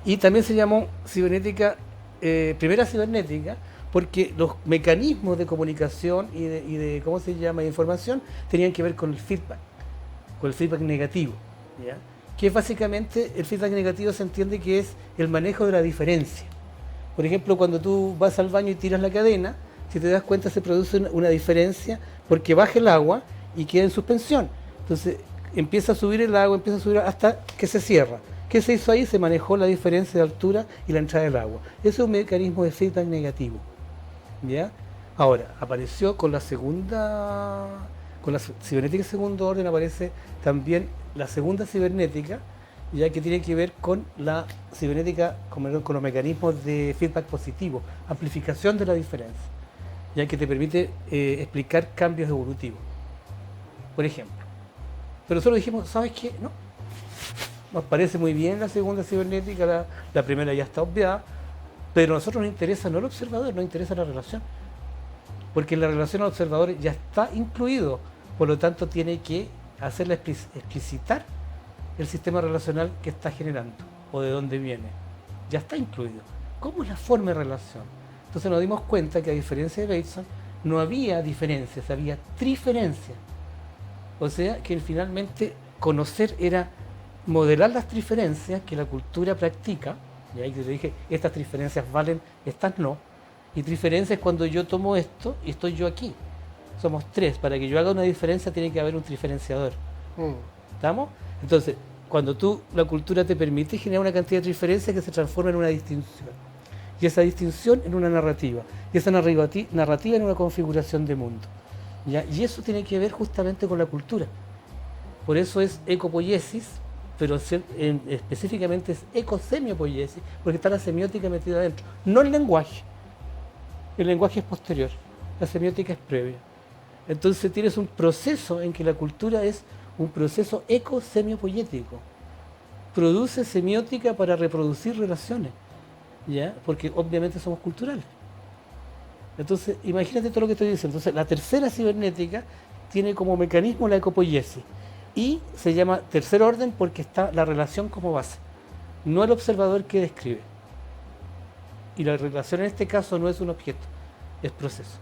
Y también se llamó cibernética, primera cibernética, porque los mecanismos de comunicación y de ¿cómo se llama?, de información, tenían que ver con el feedback negativo, ¿ya? Que es básicamente, el feedback negativo se entiende que es el manejo de la diferencia. Por ejemplo, cuando tú vas al baño y tiras la cadena, si te das cuenta se produce una diferencia porque baja el agua y queda en suspensión. Entonces empieza a subir el agua, empieza a subir hasta que se cierra. ¿Qué se hizo ahí? Se manejó la diferencia de altura y la entrada del agua. Ese es un mecanismo de feedback negativo, ¿ya? Ahora, apareció con la cibernética de segundo orden, aparece también la segunda cibernética, ya que tiene que ver con la cibernética, con los mecanismos de feedback positivo, amplificación de la diferencia, ya que te permite explicar cambios evolutivos, por ejemplo. Pero nosotros dijimos, ¿sabes qué? No. Nos parece muy bien la segunda cibernética, la primera ya está obviada, pero a nosotros nos interesa no el observador, nos interesa la relación. Porque la relación al observador ya está incluido, por lo tanto tiene que hacerla explicitar el sistema relacional que está generando, o de dónde viene. Ya está incluido. ¿Cómo es la forma de relación? Entonces nos dimos cuenta que, a diferencia de Bateson, no había diferencias, había triferencias. O sea que finalmente conocer era modelar las diferencias que la cultura practica, y ahí te dije, estas diferencias valen, estas no, y diferencia es cuando yo tomo esto y estoy yo aquí. Somos tres, para que yo haga una diferencia tiene que haber un diferenciador. ¿Estamos? Entonces, cuando la cultura te permite generar una cantidad de diferencias que se transforma en una distinción, y esa distinción en una narrativa, y esa narrativa en una configuración de mundo, ¿ya? Y eso tiene que ver justamente con la cultura. Por eso es ecopoiesis, pero específicamente es ecosemiopoiesis, porque está la semiótica metida adentro, no el lenguaje. El lenguaje es posterior, la semiótica es previa. Entonces tienes un proceso en que la cultura es un proceso ecosemiopoiético. Produce semiótica para reproducir relaciones, ¿ya? Porque obviamente somos culturales. Entonces, imagínate todo lo que estoy diciendo. Entonces, la tercera cibernética tiene como mecanismo la ecopoiesis y se llama tercer orden porque está la relación como base, no el observador que describe. Y la relación en este caso no es un objeto, es proceso.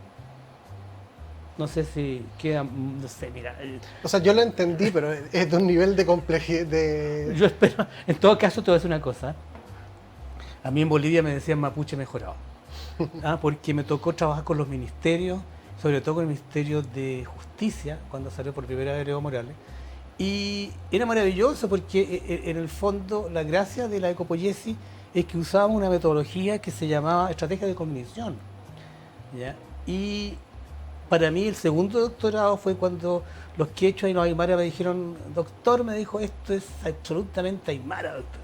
No sé si queda, no sé, mira. O sea, yo lo entendí, pero es de un nivel de complejidad. Yo espero, en todo caso te voy a decir una cosa. A mí en Bolivia me decían mapuche mejorado. Porque me tocó trabajar con los ministerios, sobre todo con el Ministerio de Justicia, cuando salió por primera vez Evo Morales. Y era maravilloso porque en el fondo la gracia de la ecopoiesis es que usábamos una metodología que se llamaba estrategia de cognición, ¿ya? Y para mí el segundo doctorado fue cuando los quechua y los aymara me dijeron, doctor, me dijo, esto es absolutamente aymara, doctor.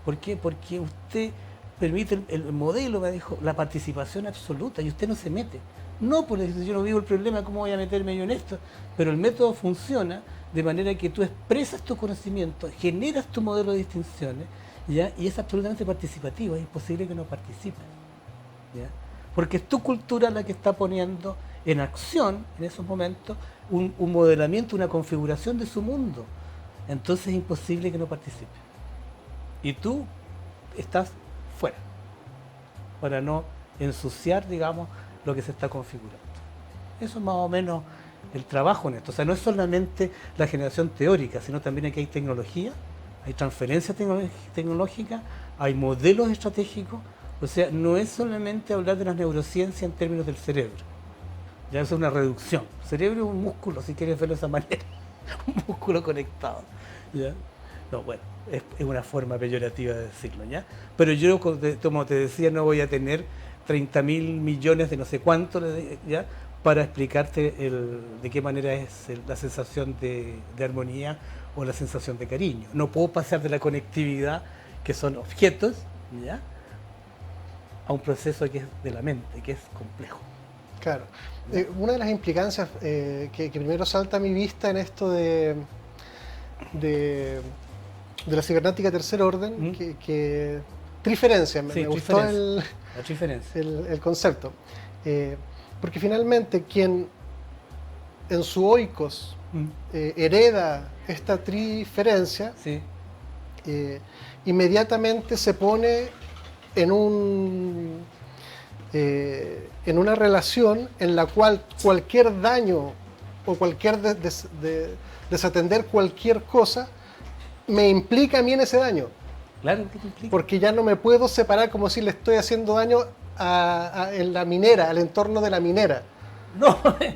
¿Por qué? Porque usted permite el modelo, me dijo, la participación absoluta y usted no se mete. No, porque yo no vivo el problema, ¿cómo voy a meterme yo en esto? Pero el método funciona de manera que tú expresas tu conocimiento, generas tu modelo de distinciones, ¿ya? Y es absolutamente participativo, es imposible que no participes, ¿ya? Porque es tu cultura la que está poniendo en acción, en esos momentos, un modelamiento, una configuración de su mundo. Entonces es imposible que no participe. Y tú estás fuera, para no ensuciar, digamos, lo que se está configurando. Eso es más o menos el trabajo en esto. O sea, no es solamente la generación teórica, sino también aquí hay tecnología, hay transferencia tecnológica, hay modelos estratégicos. O sea, no es solamente hablar de las neurociencias en términos del cerebro. Ya es una reducción. El cerebro es un músculo, si quieres verlo de esa manera. Un músculo conectado, ¿ya? No, bueno, es una forma peyorativa de decirlo, ¿ya? Pero yo, como te decía, no voy a tener 30.000 millones de no sé cuánto, ¿ya? Para explicarte de qué manera es la sensación de armonía o la sensación de cariño. No puedo pasar de la conectividad, que son objetos, ¿ya?, a un proceso que es de la mente, que es complejo. Claro. Una de las implicancias que primero salta a mi vista en esto de la cibernética tercer orden, que triferencia, me gustó el concepto. Porque finalmente quien en su oikos hereda esta triferencia, sí, inmediatamente se pone en una relación en la cual cualquier daño o cualquier desatender cualquier cosa me implica a mí en ese daño. Claro que te implica. Porque ya no me puedo separar como si le estoy haciendo daño en la minera, al entorno de la minera.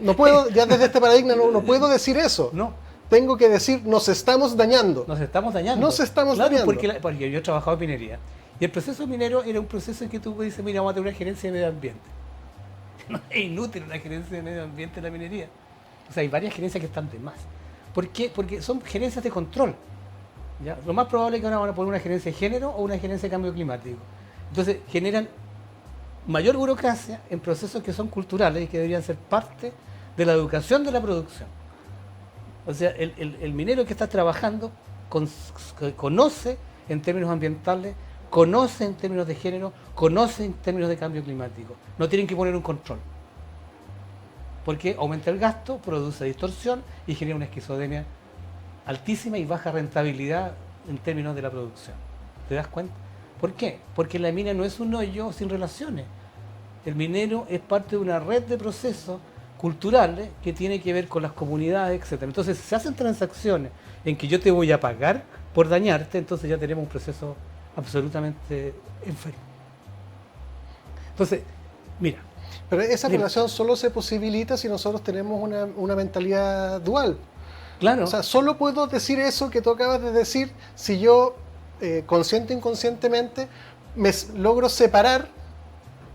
No puedo, ya desde este paradigma no puedo decir eso. No. Tengo que decir, nos estamos dañando. Nos estamos dañando. Nos estamos dañando. Porque yo he trabajado en minería. Y el proceso minero era un proceso en que tú dices, mira, vamos a tener una gerencia de medio ambiente. No, es inútil una gerencia de medio ambiente en la minería. O sea, hay varias gerencias que están de más. ¿Por qué? Porque son gerencias de control, ¿ya? Lo más probable es que ahora van a poner una gerencia de género o una gerencia de cambio climático. Entonces, generan mayor burocracia en procesos que son culturales y que deberían ser parte de la educación de la producción. O sea, el minero que está trabajando conoce en términos ambientales, conoce en términos de género, conoce en términos de cambio climático. No tienen que poner un control. Porque aumenta el gasto, produce distorsión y genera una esquizofrenia altísima y baja rentabilidad en términos de la producción. ¿Te das cuenta? ¿Por qué? Porque la mina no es un hoyo sin relaciones. El minero es parte de una red de procesos culturales que tiene que ver con las comunidades, etc. Entonces, si se hacen transacciones en que yo te voy a pagar por dañarte, entonces ya tenemos un proceso absolutamente enfermo. Entonces, mira. Pero esa relación solo se posibilita si nosotros tenemos una mentalidad dual. Claro. O sea, solo puedo decir eso que tú acabas de decir si yo, consciente o inconscientemente, me logro separar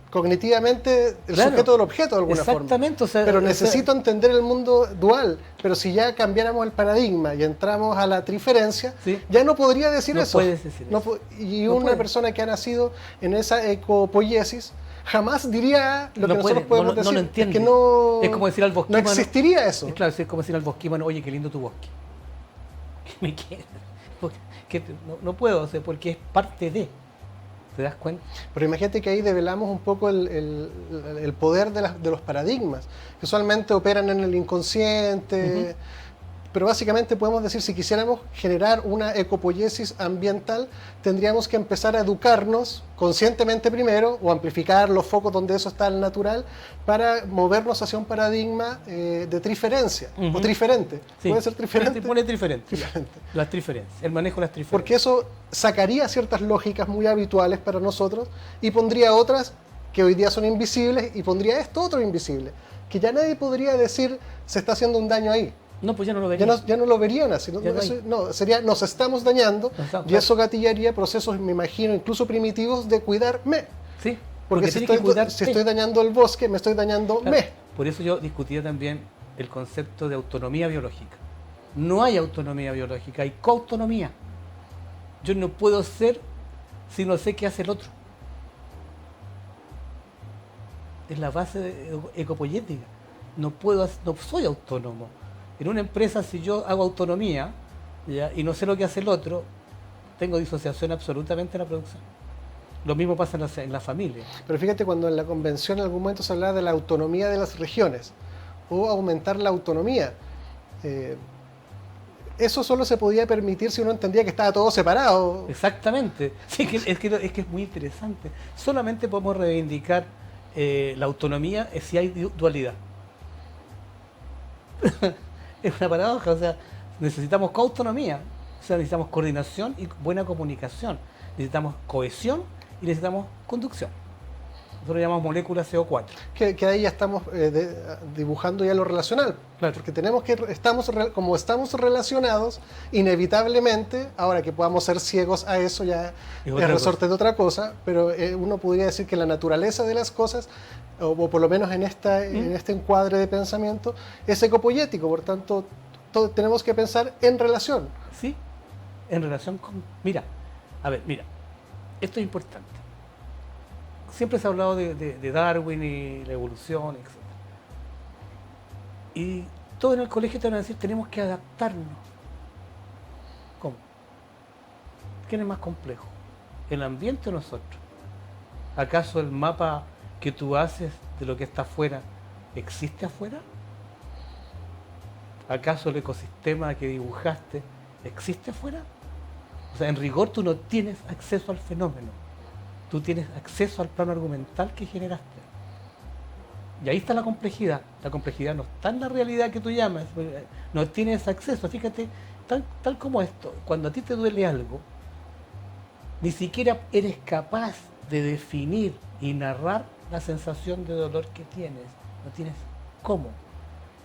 cognitivamente el sujeto del objeto de alguna forma. Exactamente. O sea, pero necesito entender el mundo dual. Pero si ya cambiáramos el paradigma y entramos a la triferencia, ¿sí? Ya no podría decir no eso. Puedes decir eso. Y una persona que ha nacido en esa ecopoiesis jamás diría lo que nosotros podemos decir. No lo entiende. Es que no, es como decir al bosquímano. No existiría eso. Es claro, es como decir al bosquímano, oye, qué lindo tu bosque. ¿Qué me queda? No puedo, o sea, porque es parte de. ¿Te das cuenta? Pero imagínate que ahí develamos un poco el poder de los paradigmas, que usualmente operan en el inconsciente, pero básicamente podemos decir, si quisiéramos generar una ecopoiesis ambiental, tendríamos que empezar a educarnos conscientemente primero, o amplificar los focos donde eso está al natural, para movernos hacia un paradigma de triferencia, o triferente. Sí. ¿Puede ser triferente? Pone triferente. Triferente. Las triferencias, el manejo de las triferencias. Porque eso sacaría ciertas lógicas muy habituales para nosotros y pondría otras que hoy día son invisibles, y pondría esto otro invisible, que ya nadie podría decir se está haciendo un daño ahí. No, pues ya no lo vería. Ya no lo verían así. Sería nos estamos dañando, y eso gatillaría procesos, me imagino, incluso primitivos de cuidarme. Sí, porque si estoy dañando el bosque, me estoy dañando claro. Por eso yo discutía también el concepto de autonomía biológica. No hay autonomía biológica, hay coautonomía. Yo no puedo ser si no sé qué hace el otro. Es la base ecopoyética. No soy autónomo. En una empresa, si yo hago autonomía, ¿ya?, y no sé lo que hace el otro, tengo disociación absolutamente en la producción. Lo mismo pasa en la familia. Pero fíjate, cuando en la convención en algún momento se hablaba de la autonomía de las regiones, o aumentar la autonomía, eso solo se podía permitir si uno entendía que estaba todo separado. Exactamente. Sí, es que es muy interesante. Solamente podemos reivindicar la autonomía si hay dualidad. Es una paradoja, o sea, necesitamos coautonomía, o sea, necesitamos coordinación y buena comunicación, necesitamos cohesión y necesitamos conducción. Nosotros lo llamamos molécula CO4. Que ahí ya estamos dibujando ya lo relacional. Claro. Porque como estamos relacionados, inevitablemente, ahora que podamos ser ciegos a eso ya es resorte de otra cosa, pero uno podría decir que la naturaleza de las cosas, o por lo menos en este encuadre de pensamiento, es ecopoyético. Por tanto, tenemos que pensar en relación. Sí, en relación con... Mira, esto es importante. Siempre se ha hablado de Darwin y la evolución, etc. Y todos en el colegio te van a decir, tenemos que adaptarnos. ¿Cómo? ¿Quién es más complejo? ¿El ambiente o nosotros? ¿Acaso el mapa que tú haces de lo que está afuera existe afuera? ¿Acaso el ecosistema que dibujaste existe afuera? O sea, en rigor tú no tienes acceso al fenómeno. Tú tienes acceso al plano argumental que generaste. Y ahí está la complejidad. La complejidad no está en la realidad que tú llamas. No tienes acceso. Fíjate, tal como esto, cuando a ti te duele algo, ni siquiera eres capaz de definir y narrar la sensación de dolor que tienes. No tienes cómo.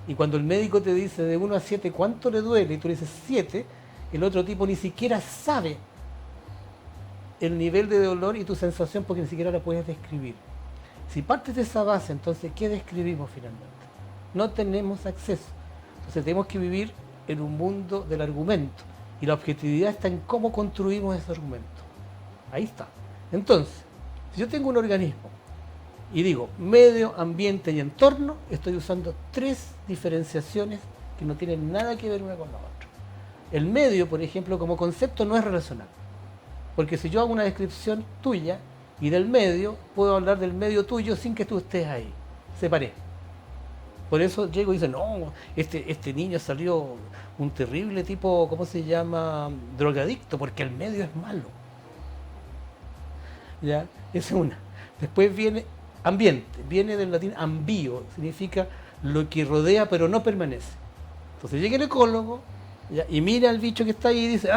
Y cuando el médico te dice de 1 a 7 cuánto le duele, y tú le dices 7, el otro tipo ni siquiera sabe el nivel de dolor y tu sensación, porque ni siquiera la puedes describir. Si partes de esa base, entonces, ¿qué describimos finalmente? No tenemos acceso. Entonces tenemos que vivir en un mundo del argumento, y la objetividad está en cómo construimos ese argumento. Ahí está. Entonces, si yo tengo un organismo y digo medio, ambiente y entorno, estoy usando 3 diferenciaciones que no tienen nada que ver una con la otra. El medio, por ejemplo, como concepto no es relacional. Porque si yo hago una descripción tuya y del medio, puedo hablar del medio tuyo sin que tú estés ahí. Separé. Por eso llego y dice, no, este niño salió un terrible tipo, ¿cómo se llama? Drogadicto, porque el medio es malo. ¿Ya? Esa es una. Después viene ambiente, viene del latín ambio, significa lo que rodea pero no permanece. Entonces llega el ecólogo, ¿ya?, y mira al bicho que está ahí y dice,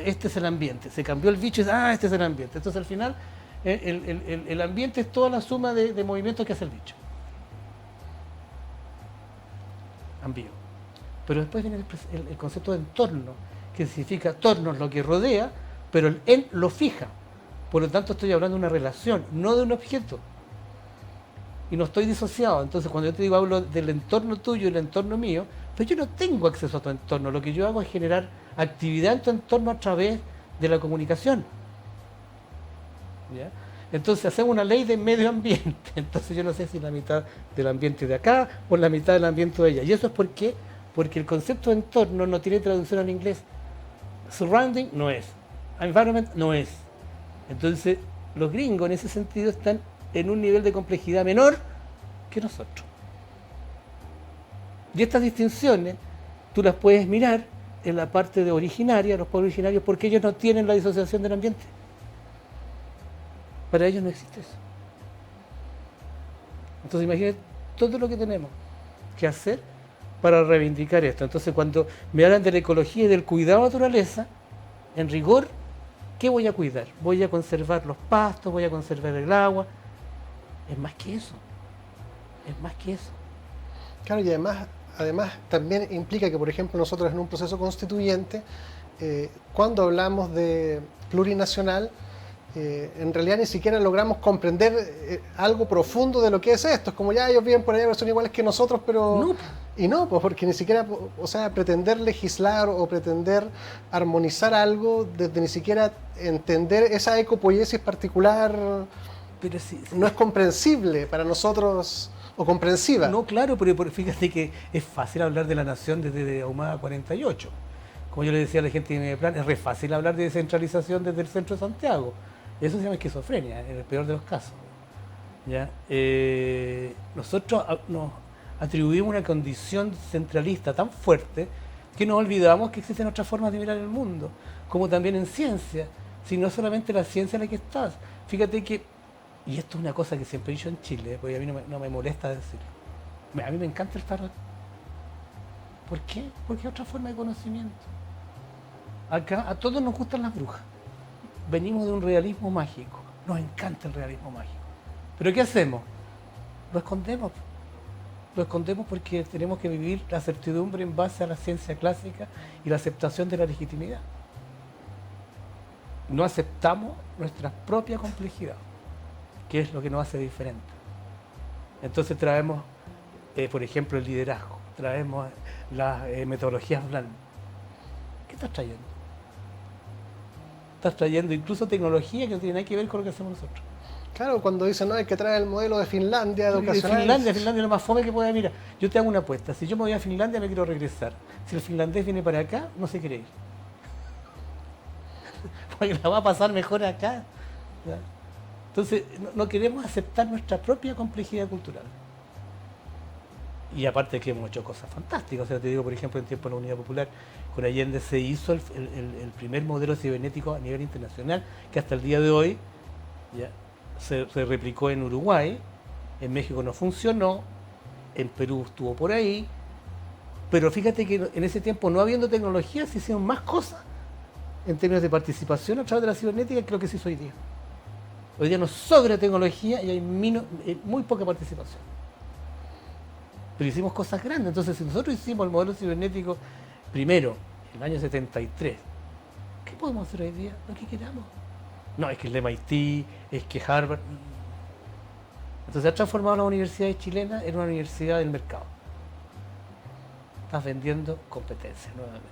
este es el ambiente. Se cambió el bicho y dice, este es el ambiente. Entonces al final el ambiente es toda la suma de movimientos que hace el bicho. Ambío. Pero después viene el concepto de entorno, que significa torno es lo que rodea, pero el en lo fija. Por lo tanto estoy hablando de una relación, no de un objeto. Y no estoy disociado. Entonces cuando yo te digo, hablo del entorno tuyo y el entorno mío, pero yo no tengo acceso a tu entorno. Lo que yo hago es generar actividad en tu entorno a través de la comunicación. ¿Ya? Entonces hacemos una ley de medio ambiente. Entonces yo no sé si la mitad del ambiente de acá o la mitad del ambiente de allá. Y eso es porque el concepto de entorno no tiene traducción al inglés. Surrounding no es. Environment no es. Entonces los gringos en ese sentido están en un nivel de complejidad menor que nosotros. Y estas distinciones tú las puedes mirar en la parte de originaria, los pueblos originarios, porque ellos no tienen la disociación del ambiente. Para ellos no existe eso. Entonces imagínate todo lo que tenemos que hacer para reivindicar esto. Entonces cuando me hablan de la ecología y del cuidado de la naturaleza, en rigor, ¿qué voy a cuidar? Voy a conservar los pastos, voy a conservar el agua. Es más que eso. Es más que eso. Claro, y además también implica que, por ejemplo, nosotros en un proceso constituyente, cuando hablamos de plurinacional, en realidad ni siquiera logramos comprender algo profundo de lo que es esto. Es como ya ellos viven por allá, pero son iguales que nosotros, pero... No. Y no, pues porque ni siquiera, o sea, pretender legislar o pretender armonizar algo desde ni siquiera entender esa ecopoiesis particular, Pero sí. no es comprensible para nosotros o comprensiva. No, claro, pero fíjate que es fácil hablar de la nación desde Ahumada 48. Como yo le decía a la gente de mi plan, es re fácil hablar de descentralización desde el centro de Santiago. Eso se llama esquizofrenia, en el peor de los casos. ¿Ya? Nosotros nos atribuimos una condición centralista tan fuerte que nos olvidamos que existen otras formas de mirar el mundo, como también en ciencia, si no solamente la ciencia en la que estás. Fíjate que, y esto es una cosa que siempre he dicho en Chile, porque a mí no me molesta decirlo, a mí me encanta el tarot. ¿Por qué? Porque es otra forma de conocimiento. Acá a todos nos gustan las brujas. Venimos de un realismo mágico. Nos encanta el realismo mágico. ¿Pero qué hacemos? Lo escondemos. Lo escondemos porque tenemos que vivir la certidumbre en base a la ciencia clásica y la aceptación de la legitimidad. No aceptamos nuestra propia complejidad, que es lo que nos hace diferente. Entonces traemos, por ejemplo, el liderazgo, traemos las metodologías blandas. ¿Qué estás trayendo? Estás trayendo incluso tecnología que no tiene nada que ver con lo que hacemos nosotros. Claro, cuando dicen, no, hay que traer el modelo de Finlandia educacional. Finlandia es lo más fome que pueda. Mira, yo te hago una apuesta. Si yo me voy a Finlandia, me quiero regresar. Si el finlandés viene para acá, no se quiere ir. Porque la va a pasar mejor acá. ¿Ya? Entonces, no queremos aceptar nuestra propia complejidad cultural. Y aparte que hemos hecho cosas fantásticas. O sea, te digo, por ejemplo, en tiempo de la Unidad Popular, con Allende se hizo el primer modelo cibernético a nivel internacional, que hasta el día de hoy ya se replicó en Uruguay, en México no funcionó, en Perú estuvo por ahí, pero fíjate que en ese tiempo, no habiendo tecnología, se hicieron más cosas en términos de participación a través de la cibernética que lo que se hizo hoy día. Hoy día nos sobra tecnología y hay muy poca participación. Pero hicimos cosas grandes. Entonces, si nosotros hicimos el modelo cibernético primero, en el año 73, ¿qué podemos hacer hoy día? Lo que queramos. No, es que el MIT, es que Harvard. Entonces ha transformado la universidad chilena en una universidad del mercado. Estás vendiendo competencia nuevamente.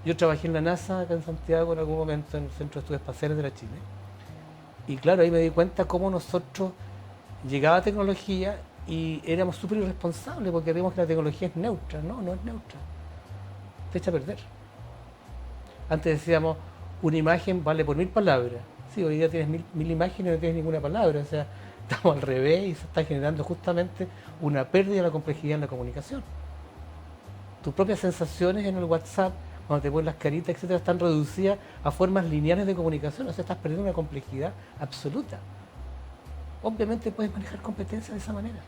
Yo trabajé en la NASA acá en Santiago en algún momento, en el Centro de Estudios Espaciales de la Chile. Y claro, ahí me di cuenta cómo nosotros llegaba tecnología y éramos súper irresponsables porque creíamos que la tecnología es neutra. No, no es neutra. Te echa a perder. Antes decíamos, una imagen vale por 1000 palabras. Sí, hoy día tienes mil imágenes y no tienes ninguna palabra. O sea, estamos al revés y se está generando justamente una pérdida de la complejidad en la comunicación. Tus propias sensaciones en el WhatsApp, cuando te pones las caritas, etcétera, están reducidas a formas lineales de comunicación. O sea, estás perdiendo una complejidad absoluta. Obviamente puedes manejar competencias de esa manera.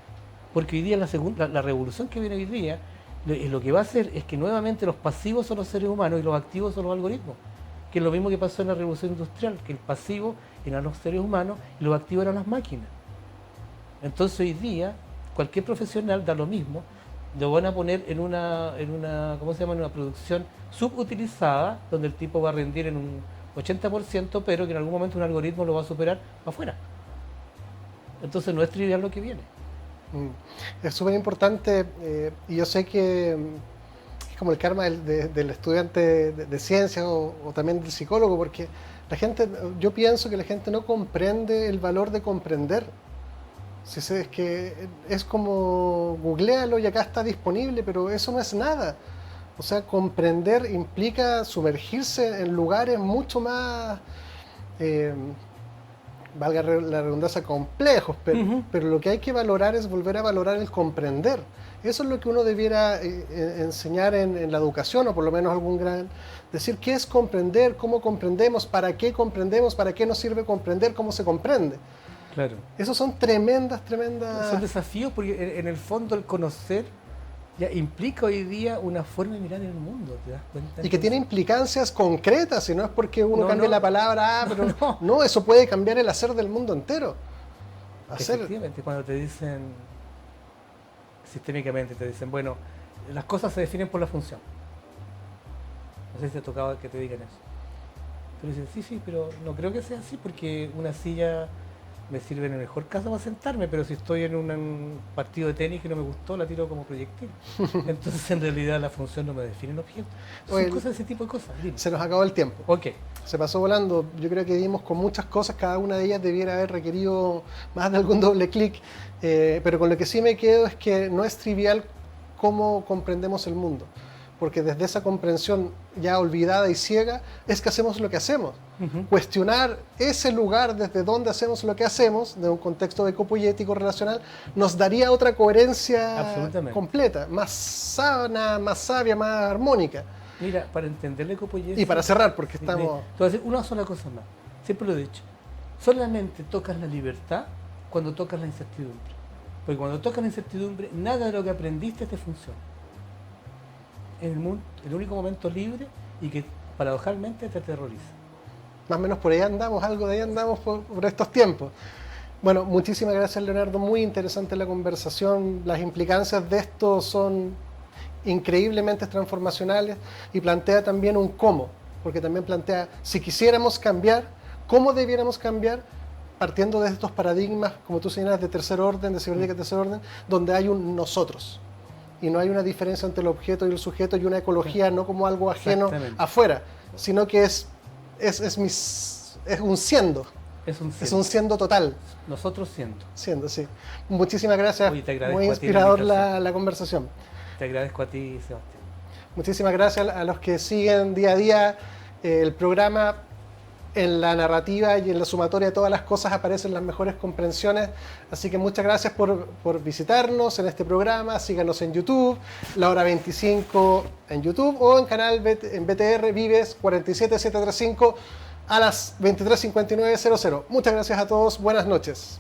Porque hoy día la revolución que viene hoy día, lo que va a hacer es que nuevamente los pasivos son los seres humanos y los activos son los algoritmos. Que es lo mismo que pasó en la revolución industrial, que el pasivo eran los seres humanos y los activos eran las máquinas. Entonces hoy día, cualquier profesional da lo mismo, lo van a poner en una ¿cómo se llama? En una producción subutilizada, donde el tipo va a rendir en un 80%, pero que en algún momento un algoritmo lo va a superar para afuera. Entonces no es trivial lo que viene. Es súper importante, y yo sé que es como el karma del estudiante de ciencia o también del psicólogo, porque yo pienso que la gente no comprende el valor de comprender. Es que es como googlealo y acá está disponible, pero eso no es nada. O sea, comprender implica sumergirse en lugares mucho más valga la redundancia, complejos, pero lo que hay que valorar es volver a valorar el comprender. Eso es lo que uno debiera enseñar en la educación, o por lo menos algún gran... Decir qué es comprender, cómo comprendemos, para qué nos sirve comprender, cómo se comprende. Claro. Esos son tremendas... Son desafíos porque en el fondo el conocer ya implica hoy día una forma de mirar el mundo, ¿te das cuenta? Y que tiene implicancias concretas, y no es porque uno cambie la palabra, pero no, eso puede cambiar el hacer del mundo entero. Efectivamente, cuando te dicen, sistémicamente te dicen, bueno, las cosas se definen por la función. No sé si te ha tocado que te digan eso. Tú dices, sí, pero no creo que sea así, porque una silla me sirve en el mejor caso para sentarme, pero si estoy en un partido de tenis que no me gustó, la tiro como proyectil. Entonces, en realidad, la función no me define el objeto. Son cosas de ese tipo de cosas. Dime. Se nos acabó el tiempo. Ok. Se pasó volando. Yo creo que dimos con muchas cosas. Cada una de ellas debiera haber requerido más de algún doble clic. Pero con lo que sí me quedo es que no es trivial cómo comprendemos el mundo. Porque desde esa comprensión ya olvidada y ciega es que hacemos lo que hacemos. Cuestionar ese lugar desde donde hacemos lo que hacemos, de un contexto ecopoyético relacional, nos daría otra coherencia completa, más sana, más sabia, más armónica. Mira, para entender la ecopoiesis... Y para cerrar, porque estamos... Te voy a decir una sola cosa más. Siempre lo he dicho. Solamente tocas la libertad cuando tocas la incertidumbre. Porque cuando tocas la incertidumbre, nada de lo que aprendiste te funciona. Es el único momento libre y que paradojalmente te aterroriza. Más o menos por ahí andamos, algo de ahí andamos por estos tiempos. Bueno, muchísimas gracias, Leonardo, muy interesante la conversación. Las implicancias de esto son increíblemente transformacionales y plantea también un cómo, porque también plantea, si quisiéramos cambiar, cómo debiéramos cambiar, partiendo de estos paradigmas, como tú señalas, de tercer orden, de cibernética de tercer orden, donde hay un nosotros. Y no hay una diferencia entre el objeto y el sujeto, y una ecología no como algo ajeno afuera, sino que es un siendo. Es un siendo total. Nosotros siendo. Siendo, sí. Muchísimas gracias. Oye, muy inspirador la conversación. Te agradezco a ti, Sebastián. Muchísimas gracias a los que siguen día a día el programa. En la narrativa y en la sumatoria de todas las cosas aparecen las mejores comprensiones. Así que muchas gracias por visitarnos en este programa. Síganos en YouTube, La Hora 25 en YouTube, o en canal en BTR Vives 47735 a las 23:59:00. Muchas gracias a todos. Buenas noches.